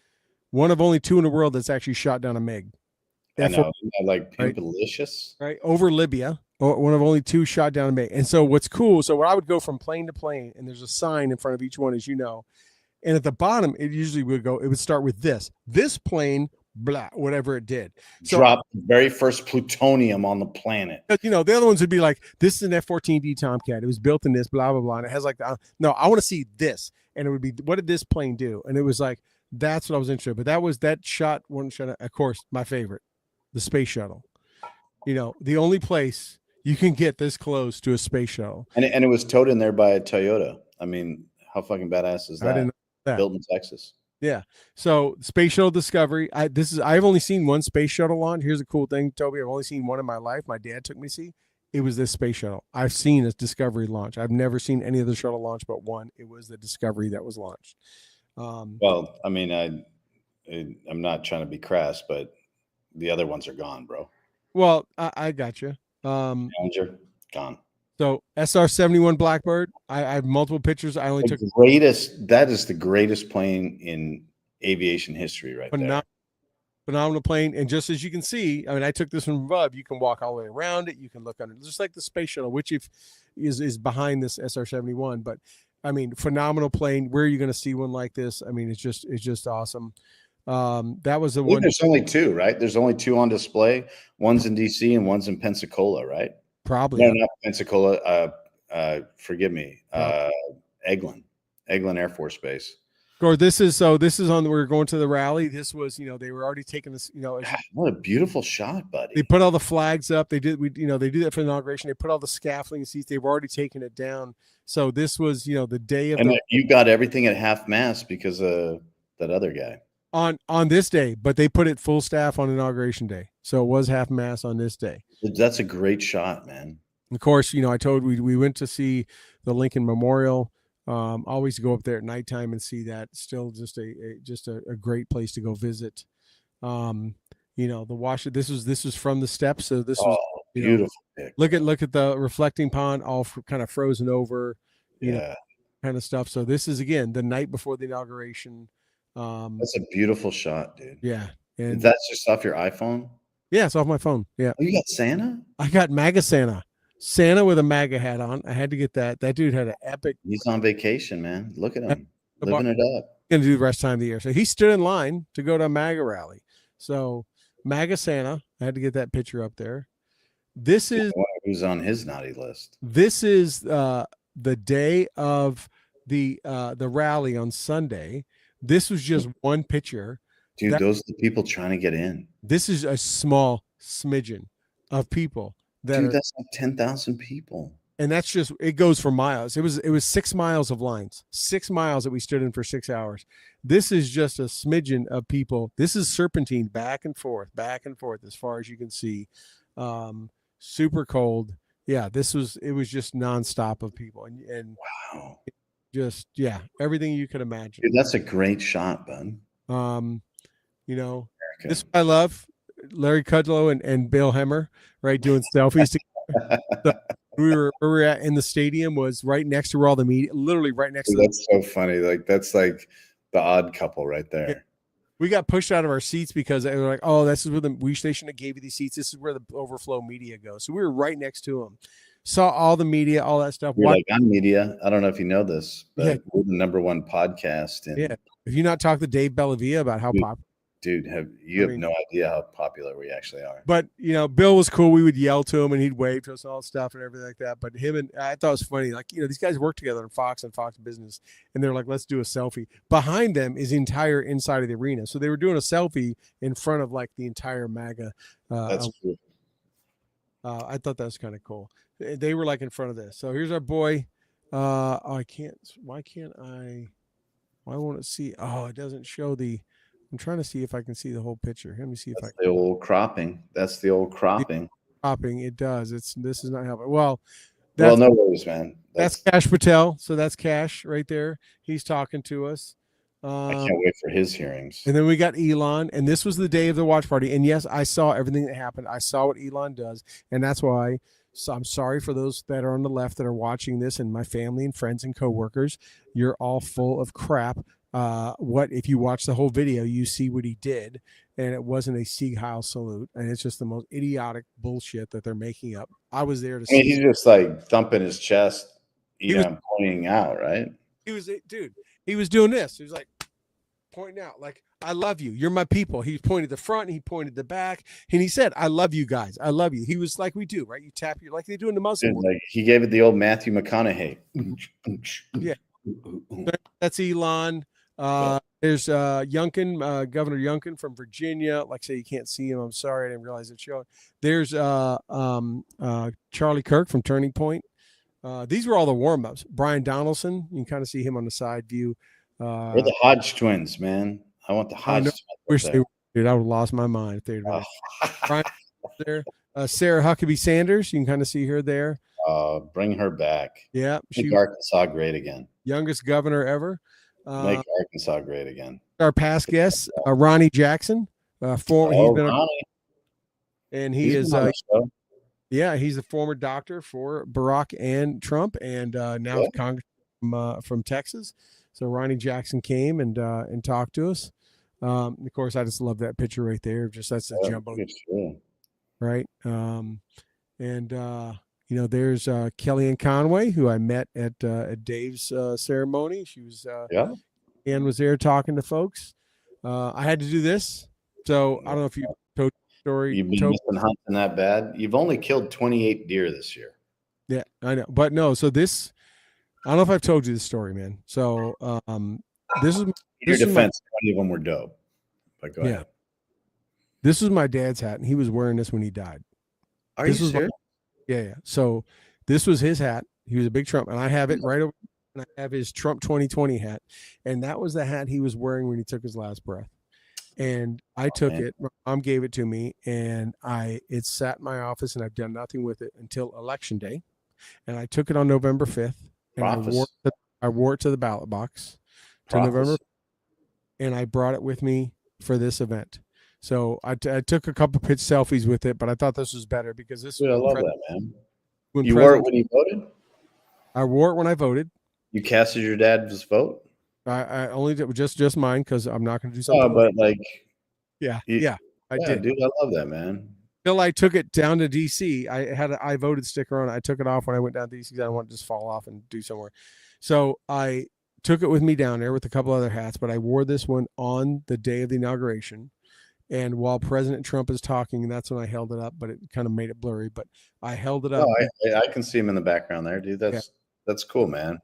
One of only 2 in the world that's actually shot down a MiG. I know, like Pimpalicious, right over Libya. One of only 2 shot down a MiG. And so what's cool? So I would go from plane to plane, and there's a sign in front of each one, as you know. And at the bottom, it usually would start with this plane, blah, whatever it did. So, dropped the very first plutonium on the planet. The other ones would be like, this is an F-14D Tomcat. It was built in this, blah, blah, blah. And it has like, no, I want to see this. And it would be, what did this plane do? And it was like, that's what I was interested in. But that shot, of course, my favorite, the space shuttle. The only place you can get this close to a space shuttle. And it was towed in there by a Toyota. I mean, how fucking badass is that? I didn't know that. Built in Texas. Yeah. So Space Shuttle Discovery. I've only seen one space shuttle launch. Here's a cool thing, Toby. I've only seen one in my life. My dad took me to see. It was this space shuttle. I've seen a Discovery launch. I've never seen any other shuttle launch but one. It was the Discovery that was launched. Well, I mean, I'm not trying to be crass, but the other ones are gone, bro. Well, I got you. Challenger, gone. So SR-71 Blackbird. I have multiple pictures. I only took that is the greatest plane in aviation history, right there. Phenomenal plane. And just as you can see, I mean, I took this from above. You can walk all the way around it. You can look under, just like the space shuttle, which is behind this SR-71. But I mean, phenomenal plane. Where are you going to see one like this? I mean, it's just awesome. That was the one. There's only 2, right? There's only 2 on display. One's in DC and one's in Pensacola, right? Probably. No, not Pensacola. Forgive me. Eglin Air Force Base. Or this is on. We're going to the rally. This was, they were already taking this. What a beautiful shot, buddy. They put all the flags up. They do that for the inauguration. They put all the scaffolding seats. They've already taken it down. So this was, the day of. And you got everything at half mast because of that other guy. On this day, but they put it full staff on inauguration day. So it was half mast on this day. That's a great shot, man. Of course, I told we went to see the Lincoln Memorial. Always go up there at nighttime and see that. Still just a great place to go visit. The Washington. This was from the steps. So this was beautiful. Look at the reflecting pond, all kind of frozen over. Kind of stuff. So this is again the night before the inauguration. That's a beautiful shot, dude. Yeah. And that's just off your iPhone? Yeah, it's off my phone. Yeah. Oh, you got Santa? I got MAGA Santa. Santa with a MAGA hat on. I had to get that. That dude had an epic. He's on vacation, man. Look at him living it up. Going to do the rest time of the year. So he stood in line to go to a MAGA rally. So MAGA Santa. I had to get that picture up there. This is who's on his naughty list. This is the day of the rally on Sunday. This was just one picture. Dude, those are the people trying to get in. This is a small smidgen of people. That's like 10,000 people. And that's just, it goes for miles. It was 6 miles of lines, 6 miles that we stood in for 6 hours. This is just a smidgen of people. This is serpentine back and forth as far as you can see. Super cold. Yeah, it was just nonstop of people. And wow. Just, yeah, everything you could imagine. Dude, that's a great shot, bud. You know, America. This I love. Larry Kudlow and Bill Hemmer, right, doing selfies together. So where we were at in the stadium was right next to where all the media, literally right next to. That's so funny. Like that's like the odd couple right there. Yeah. We got pushed out of our seats because they were like, "Oh, this is where they shouldn't have gave you these seats. This is where the overflow media goes." So we were right next to them. Saw all the media, all that stuff. You're like, I'm media. I don't know if you know this, but we're the #1 podcast. And yeah. Have you not talked to Dave Bellavia about how popular? Dude, you have no idea how popular we actually are. But, you know, Bill was cool. We would yell to him and he'd wave to us and all stuff and everything like that. But I thought it was funny. Like, you know, these guys work together on Fox and Fox Business. And they're like, let's do a selfie. Behind them is the entire inside of the arena. So they were doing a selfie in front of like the entire MAGA. That's cool. I thought that was kind of cool. They were like in front of this. So here's our boy. Why won't it see? Oh, it doesn't show I'm trying to see if I can see the whole picture. Let me see if I can. The old cropping. That's the old cropping. Cropping. It does. This is not helping. Well, no worries, man. That's Cash Patel. So that's Cash right there. He's talking to us. I can't wait for his hearings. And then we got Elon, and this was the day of the watch party. And yes, I saw everything that happened. I saw what Elon does, and that's why. So I'm sorry for those that are on the left that are watching this, and my family and friends and coworkers. You're all full of crap. What if you watch the whole video, you see what he did, and it wasn't a Sieg Heil salute, and it's just the most idiotic bullshit that they're making up. I was there to see. He's just like thumping his chest, pointing out, right? He was doing this. He was like pointing out, like, I love you. You're my people. He pointed the front, and he pointed the back, and he said, I love you guys. I love you. He was like we do, right? You tap your, like they do in the Muslim world. Like he gave it the old Matthew McConaughey. Yeah. That's Elon. There's Youngkin, Governor Youngkin from Virginia. Like I say, you can't see him. I'm sorry, I didn't realize it's showing. There's Charlie Kirk from Turning Point. These were all the warm-ups. Brian Donaldson, you can kind of see him on the side view. We're the Hodge twins, man. I want the Hodge twins. Wish they were, dude, I would have lost my mind if they'd been Brian there. Sarah Huckabee Sanders, you can kind of see her there. Bring her back. Yeah. Make Arkansas great again. Youngest governor ever. Make Arkansas great again. Our past guest, Ronnie Jackson. He's been Ronnie. And he's a former doctor for Barack and Trump, and now Congressman from Texas. So Ronnie Jackson came and talked to us. Of course, I just love that picture right there. Just that's a jumbo, right? There's Kellyanne Conway, who I met at Dave's ceremony. She was Ann was there talking to folks. I had to do this, so I don't know if you told the story. You've been missing hunting that bad. You've only killed 28 deer this year. Yeah, I know, but no. So this, I don't know if I've told you this story, man. So this is in your defense. 20 of them were dope. But go ahead. This was my dad's hat, and he was wearing this when he died. Are you serious? Yeah. So this was his hat. He was a big Trump, and I have it right over. And I have his Trump 2020 hat, and that was the hat he was wearing when he took his last breath. And I took it. My mom gave it to me, and it sat in my office, and I've done nothing with it until Election Day. And I took it on November 5th, and I wore it to the ballot box to November, and I brought it with me for this event. So I took a couple pitch selfies with it, but I thought this was better because this. Dude, I love that, man. You wore it when you voted? I wore it when I voted. You casted your dad's vote? I only did just mine because I'm not going to do something. Oh, but like, I did. Dude, I love that, man. Till I took it down to DC. I had I voted sticker on it. I took it off when I went down to DC because I didn't want to just fall off and do somewhere. So I took it with me down there with a couple other hats, but I wore this one on the day of the inauguration. And while President Trump is talking, that's when I held it up, but it kind of made it blurry. But I held it Oh, up. I can see him in the background there, dude. Yeah. That's cool, man.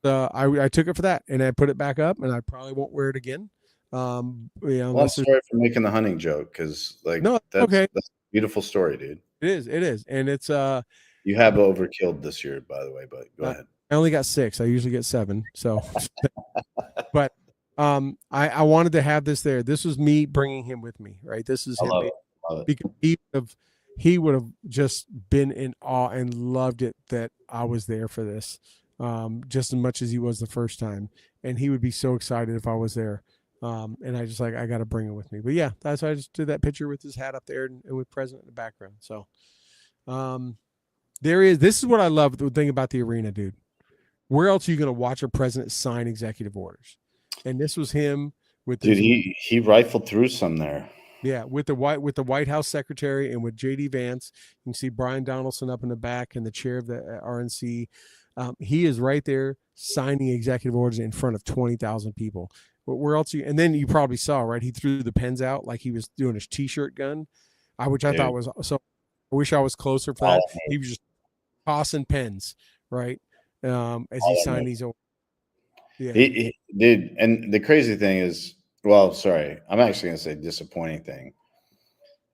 I took it for that, and I put it back up, and I probably won't wear it again. Well, I'm sorry for making the hunting joke because, like, no, okay, that's a beautiful story, dude. it is, and it's You have overkilled this year, by the way, but go ahead. I only got 6. I usually get 7, so. But I wanted to have this there. This was me bringing him with me, right? This is him. Love it. Because he would have just been in awe and loved it that I was there for this, just as much as he was the first time. And he would be so excited if I was there. And I just I got to bring him with me. But yeah, that's why I just did that picture with his hat up there and with President in the background. So this is what I love, the thing about the arena, dude. Where else are you going to watch a president sign executive orders? And this was him with dude. He rifled through some there. Yeah, with the White House secretary and with JD Vance. You can see Brian Donaldson up in the back and the chair of the RNC. He is right there signing executive orders in front of 20,000 people. But where else? And then you probably saw, right? He threw the pens out like he was doing his T-shirt gun, which I thought was so. I wish I was closer for that. He was just tossing pens, right? As he signed these. Yeah, he did. And the crazy thing is, well, sorry, I'm actually going to say disappointing thing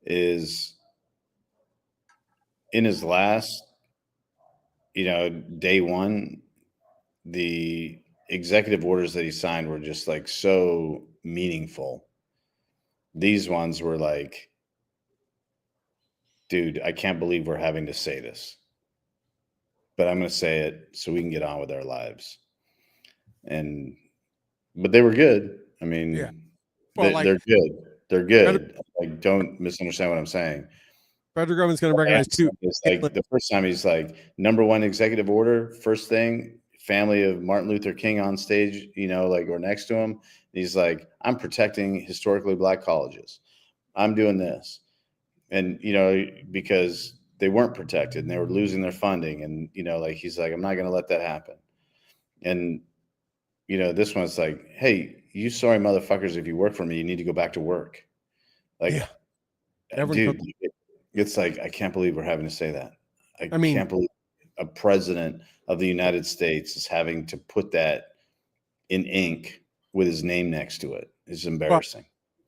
is in his last, day one, the executive orders that he signed were just like so meaningful. These ones were like, dude, I can't believe we're having to say this, but I'm going to say it so we can get on with our lives. But they were good. I mean, yeah. Well, they're good. They're good. Like, don't misunderstand what I'm saying. Federal government's going to recognize too. It's like the first time he's like, #1 executive order, first thing, family of Martin Luther King on stage, or next to him. He's like, I'm protecting historically Black colleges. I'm doing this. And, because they weren't protected and they were losing their funding. And, he's like, I'm not going to let that happen. And, this one's like, hey, you sorry motherfuckers, if you work for me, you need to go back to work. Like, yeah. Dude, it's like, I can't believe we're having to say that. I can't believe a president of the United States is having to put that in ink with his name next to it. It's embarrassing.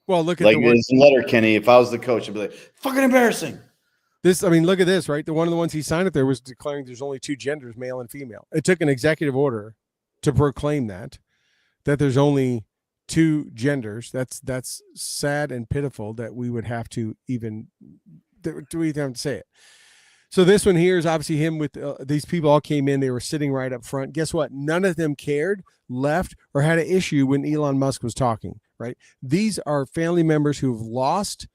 Well, look at like this letter, Kenny. If I was the coach, I'd be like, fucking embarrassing. Look at this, right? One of the ones he signed up there was declaring there's only 2 genders, male and female. It took an executive order to proclaim that there's only 2 genders. That's sad and pitiful that we would have to even have to say it. So this one here is obviously him with these people all came in. They were sitting right up front. Guess what? None of them cared, left, or had an issue when Elon Musk was talking, right? These are family members who've lost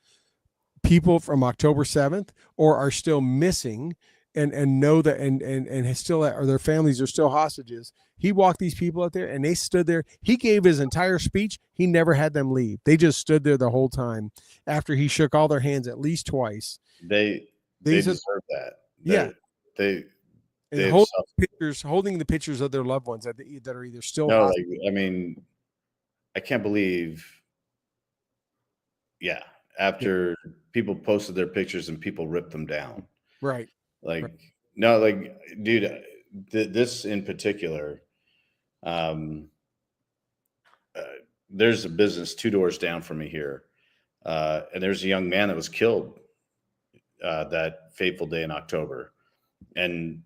people from October 7th or are still missing and know that and still or their families are still hostages. He walked these people out there and they stood there. He gave his entire speech. He never had them leave. They just stood there the whole time after he shook all their hands at least twice. They deserve that. They holding the pictures of their loved ones that are either still. No, I can't believe. Yeah, after people posted their pictures and people ripped them down. Right. No, dude, this in particular. There's a business 2 doors down from me here, and there's a young man that was killed that fateful day in October. And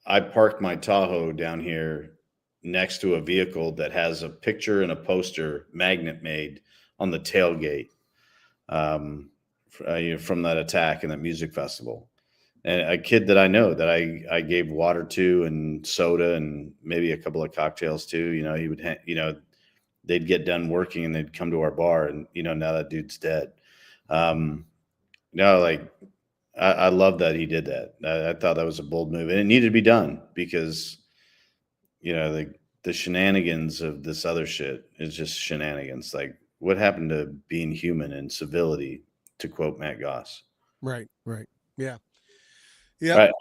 I parked my Tahoe down here next to a vehicle that has a picture and a poster magnet made on the tailgate from that attack and that music festival. And a kid that I know that I gave water to and soda and maybe a couple of cocktails to, he would, they'd get done working and they'd come to our bar and, now that dude's dead. I love that he did that. I thought that was a bold move, and it needed to be done because, the shenanigans of this other shit is just shenanigans. Like, what happened to being human and civility, to quote Matt Goss? Right. Yeah. All Yeah. right.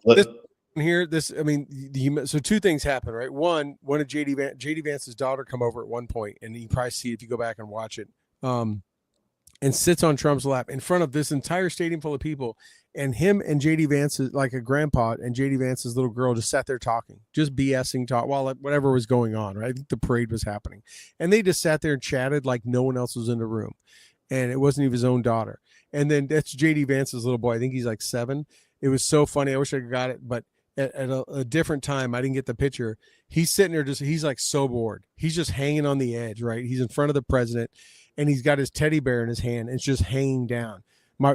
This Let- here, I mean, so two things happen, right? One of JD Vance's daughter come over at one point, and you probably see it if you go back and watch it. And sits on Trump's lap in front of this entire stadium full of people. And him and JD Vance, like a grandpa, and JD Vance's little girl just sat there talking, just BSing, while whatever was going on, right? I think the parade was happening. And they just sat there and chatted like no one else was in the room. And it wasn't even his own daughter. And then that's JD Vance's little boy. I think he's like 7. It was so funny. I wish I got it, but at a different time, I didn't get the picture. He's sitting there he's like so bored. He's just hanging on the edge, right? He's in front of the president, and he's got his teddy bear in his hand. And it's just hanging down.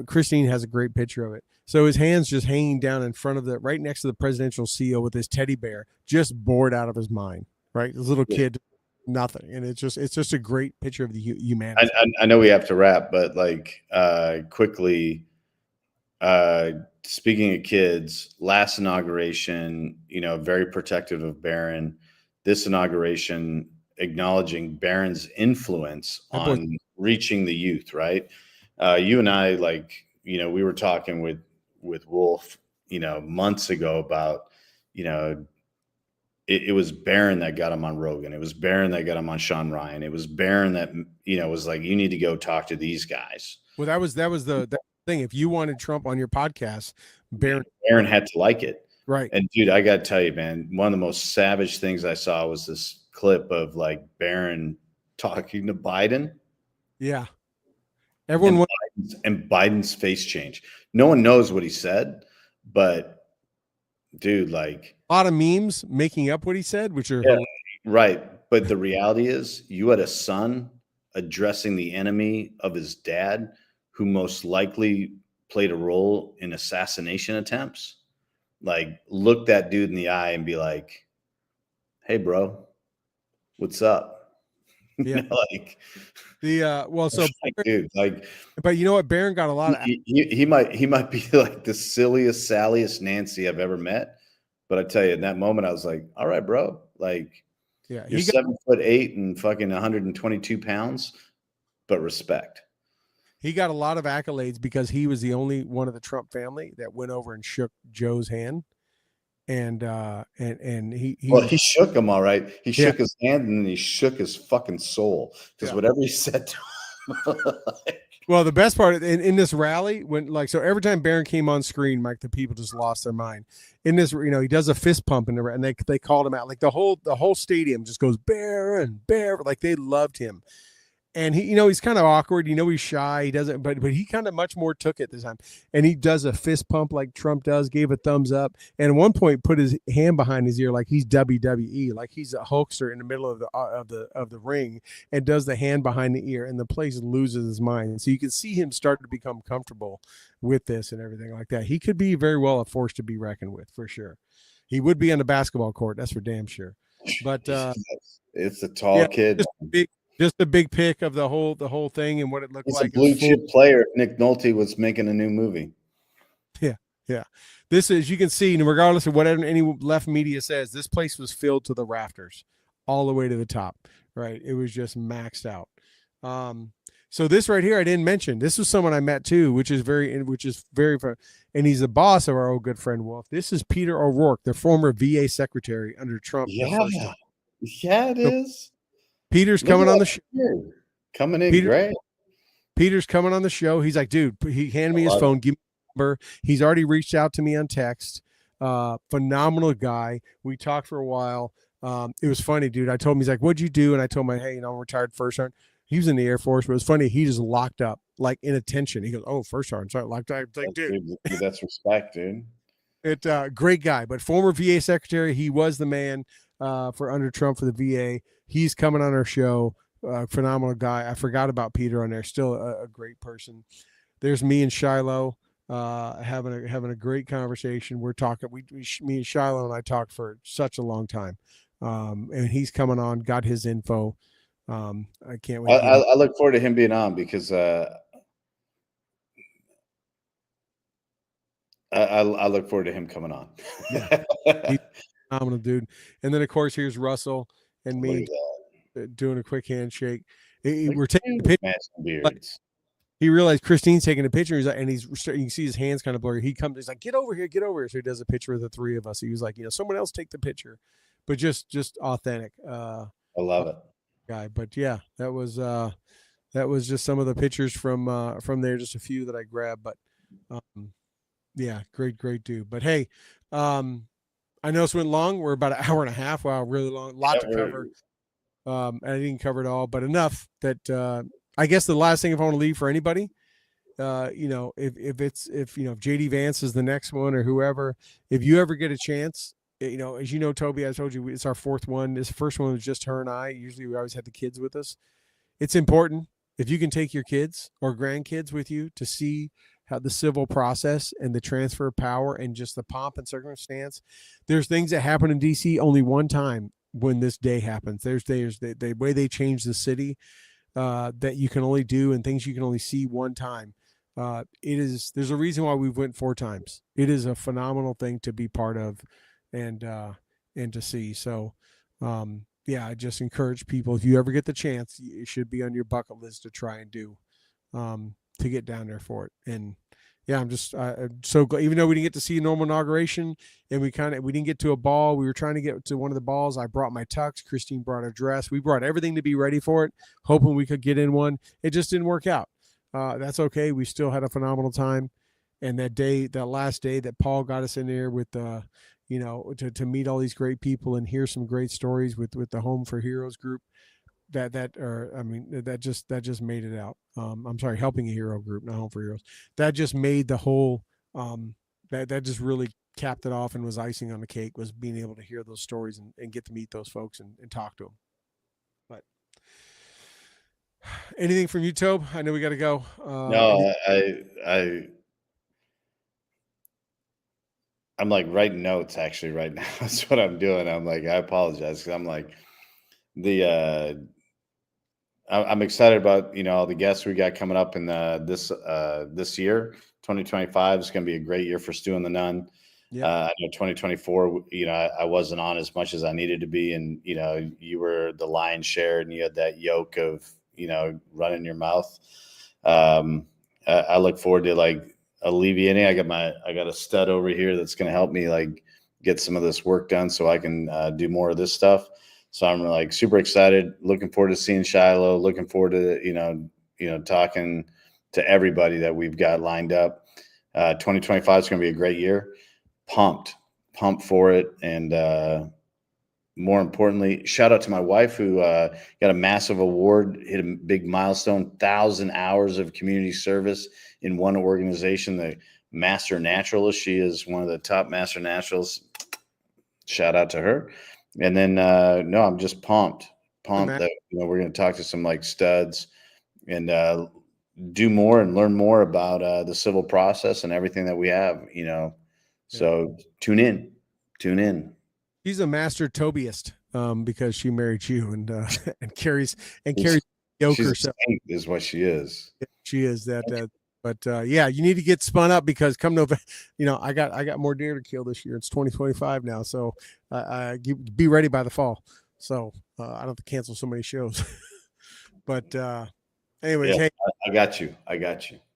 Christine has a great picture of it. So his hand's just hanging down in front of right next to the presidential seal with his teddy bear, just bored out of his mind, right? This little kid, nothing. And it's just a great picture of the humanity. I know we have to wrap, but like quickly, speaking of kids, last inauguration, very protective of Barron. This inauguration, acknowledging Barron's influence on reaching the youth, right? You and I, we were talking with Wolf, months ago about, it was Barron that got him on Rogan. It was Barron that got him on Sean Ryan. It was Barron that, was like, you need to go talk to these guys. Well, that was the thing. If you wanted Trump on your podcast, Barron had to like it. Right. And dude, I got to tell you, man, one of the most savage things I saw was this clip of like Barron talking to Biden. Yeah. Everyone and Biden's face change. No one knows what he said, but dude, like a lot of memes making up what he said, which are right. But the reality is you had a son addressing the enemy of his dad, who most likely played a role in assassination attempts. Like, look that dude in the eye and be like, hey, bro, what's up? Yeah. Dude, but you know what? Barron got a lot of. He might be like the silliest, salliest Nancy I've ever met. But I tell you, in that moment, I was like, all right, bro, like, yeah, you're 7'8" and fucking 122 pounds, but respect. He got a lot of accolades because he was the only one of the Trump family that went over and shook Joe's hand. And he shook him all right. He shook his hand and then he shook his fucking soul, because whatever he said to him. Well, the best part in this rally, so every time Barron came on screen, Mike, the people just lost their mind. In this, he does a fist pump and they called him out. Like the whole stadium just goes Barron, like they loved him. And he, he's kind of awkward. He's shy. He doesn't, but he kind of much more took it this time. And he does a fist pump like Trump does, gave a thumbs up, and at one point put his hand behind his ear like he's WWE, like he's a Hulkster in the middle of the ring, and does the hand behind the ear, and the place loses his mind. And so you can see him start to become comfortable with this and everything like that. He could be very well a force to be reckoned with, for sure. He would be on the basketball court, that's for damn sure. But it's a tall kid. Just a big pic of the whole thing and what it looked like. He's a blue chip player. Nick Nolte was making a new movie. Yeah. This is, you can see, regardless of whatever any left media says, this place was filled to the rafters, all the way to the top. Right? It was just maxed out. So this right here, I didn't mention. This was someone I met too, which is very fun. And he's the boss of our old good friend Wolf. This is Peter O'Rourke, the former VA secretary under Trump. Yeah, it is. Peter's coming on the show. Coming in great. Peter's coming on the show. He's like, dude, he handed me his phone. Give me a number. He's already reached out to me on text. Phenomenal guy. We talked for a while. It was funny, dude. I told him, he's like, what'd you do? And I told him, hey, I'm retired first sergeant. He was in the Air Force, but it was funny. He just locked up, like in attention. He goes, oh, first sergeant, sorry, locked up. Like, dude, that's respect, dude. Great guy, but former VA secretary. He was the man for under Trump for the VA. He's coming on our show. Phenomenal guy. I forgot about Peter on there. Still a great person. There's me and Shiloh having a great conversation. We're talking. Me and Shiloh and I talked for such a long time, and he's coming on. Got his info. I can't wait. I look forward to him being on because I look forward to him coming on. Yeah. He's phenomenal, dude. And then of course here's Russell and me doing a quick handshake. We're taking the picture. he realized Christine's taking a picture. He's like, and you can see his hands kind of blurry. He comes, he's like, get over here. So he does a picture of the three of us. He was like, someone else take the picture, but just authentic. I love it. Guy. But yeah, that was just some of the pictures from there, just a few that I grabbed. But yeah, great dude. But hey, I know this went long. We're about an hour and a half. Wow, really long. Lot to cover. And I didn't cover it all, but enough that I guess the last thing if I want to leave for anybody, if JD Vance is the next one or whoever, if you ever get a chance, as you know, Toby, I told you it's our fourth one. This first one was just her and I. Usually we always had the kids with us. It's important if you can take your kids or grandkids with you to see how the civil process and the transfer of power and just the pomp and circumstance. There's things that happen in DC only one time when this day happens. There's the way they change the city that you can only do and things you can only see one time. There's a reason why we've went 4 times. It is a phenomenal thing to be part of and to see. So, yeah, I just encourage people, if you ever get the chance, it should be on your bucket list to try and do, to get down there for it. And yeah, I'm just so glad, even though we didn't get to see a normal inauguration and we didn't get to a ball. We were trying to get to one of the balls. I brought my tux. Christine brought a dress. We brought everything to be ready for it, hoping we could get in one. It just didn't work out. That's okay. We still had a phenomenal time. And that last day that Paul got us in there with, to meet all these great people and hear some great stories with the Home for Heroes group, that just made it out. I'm sorry, Helping a Hero group, not Home for Heroes. That just made the whole, that just really capped it off and was icing on the cake, was being able to hear those stories and get to meet those folks and talk to them. But anything from you, Tobe? I know we got to go. No, I'm like writing notes actually right now. That's what I'm doing. I'm like, I apologize because I'm like I'm excited about all the guests we got coming up in this year. 2025 is going to be a great year for Stew and the Nunn. I know 2024, I wasn't on as much as I needed to be, and you were the lion's share, and you had that yoke of running your mouth. I look forward to like alleviating. I got a stud over here that's going to help me like get some of this work done so I can do more of this stuff. So I'm like super excited, looking forward to seeing Shiloh, looking forward to talking to everybody that we've got lined up. 2025 is going to be a great year. Pumped for it. And more importantly, shout out to my wife who got a massive award, hit a big milestone, 1,000 hours of community service in one organization, the Master Naturalist. She is one of the top Master Naturalists. Shout out to her. And then, no, I'm just pumped that we're going to talk to some like studs and do more and learn more about the civil process and everything that we have, So tune in. She's a master Tobyist because she married you and carries yoke herself. Is what she is. She is that. But yeah, you need to get spun up because come November, I got more deer to kill this year. It's 2025 now, so be ready by the fall. So I don't have to cancel so many shows. But anyways, yeah, hey, I got you.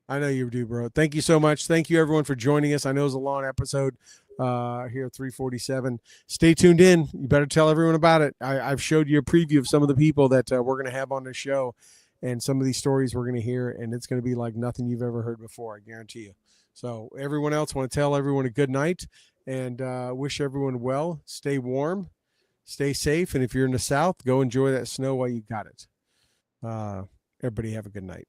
I know you do, bro. Thank you so much. Thank you everyone for joining us. I know it was a long episode here at 347. Stay tuned in. You better tell everyone about it. I've showed you a preview of some of the people that we're going to have on the show. And some of these stories we're going to hear, and it's going to be like nothing you've ever heard before, I guarantee you. So everyone else, want to tell everyone a good night and wish everyone well. Stay warm, stay safe, and if you're in the South, go enjoy that snow while you got it. Everybody have a good night.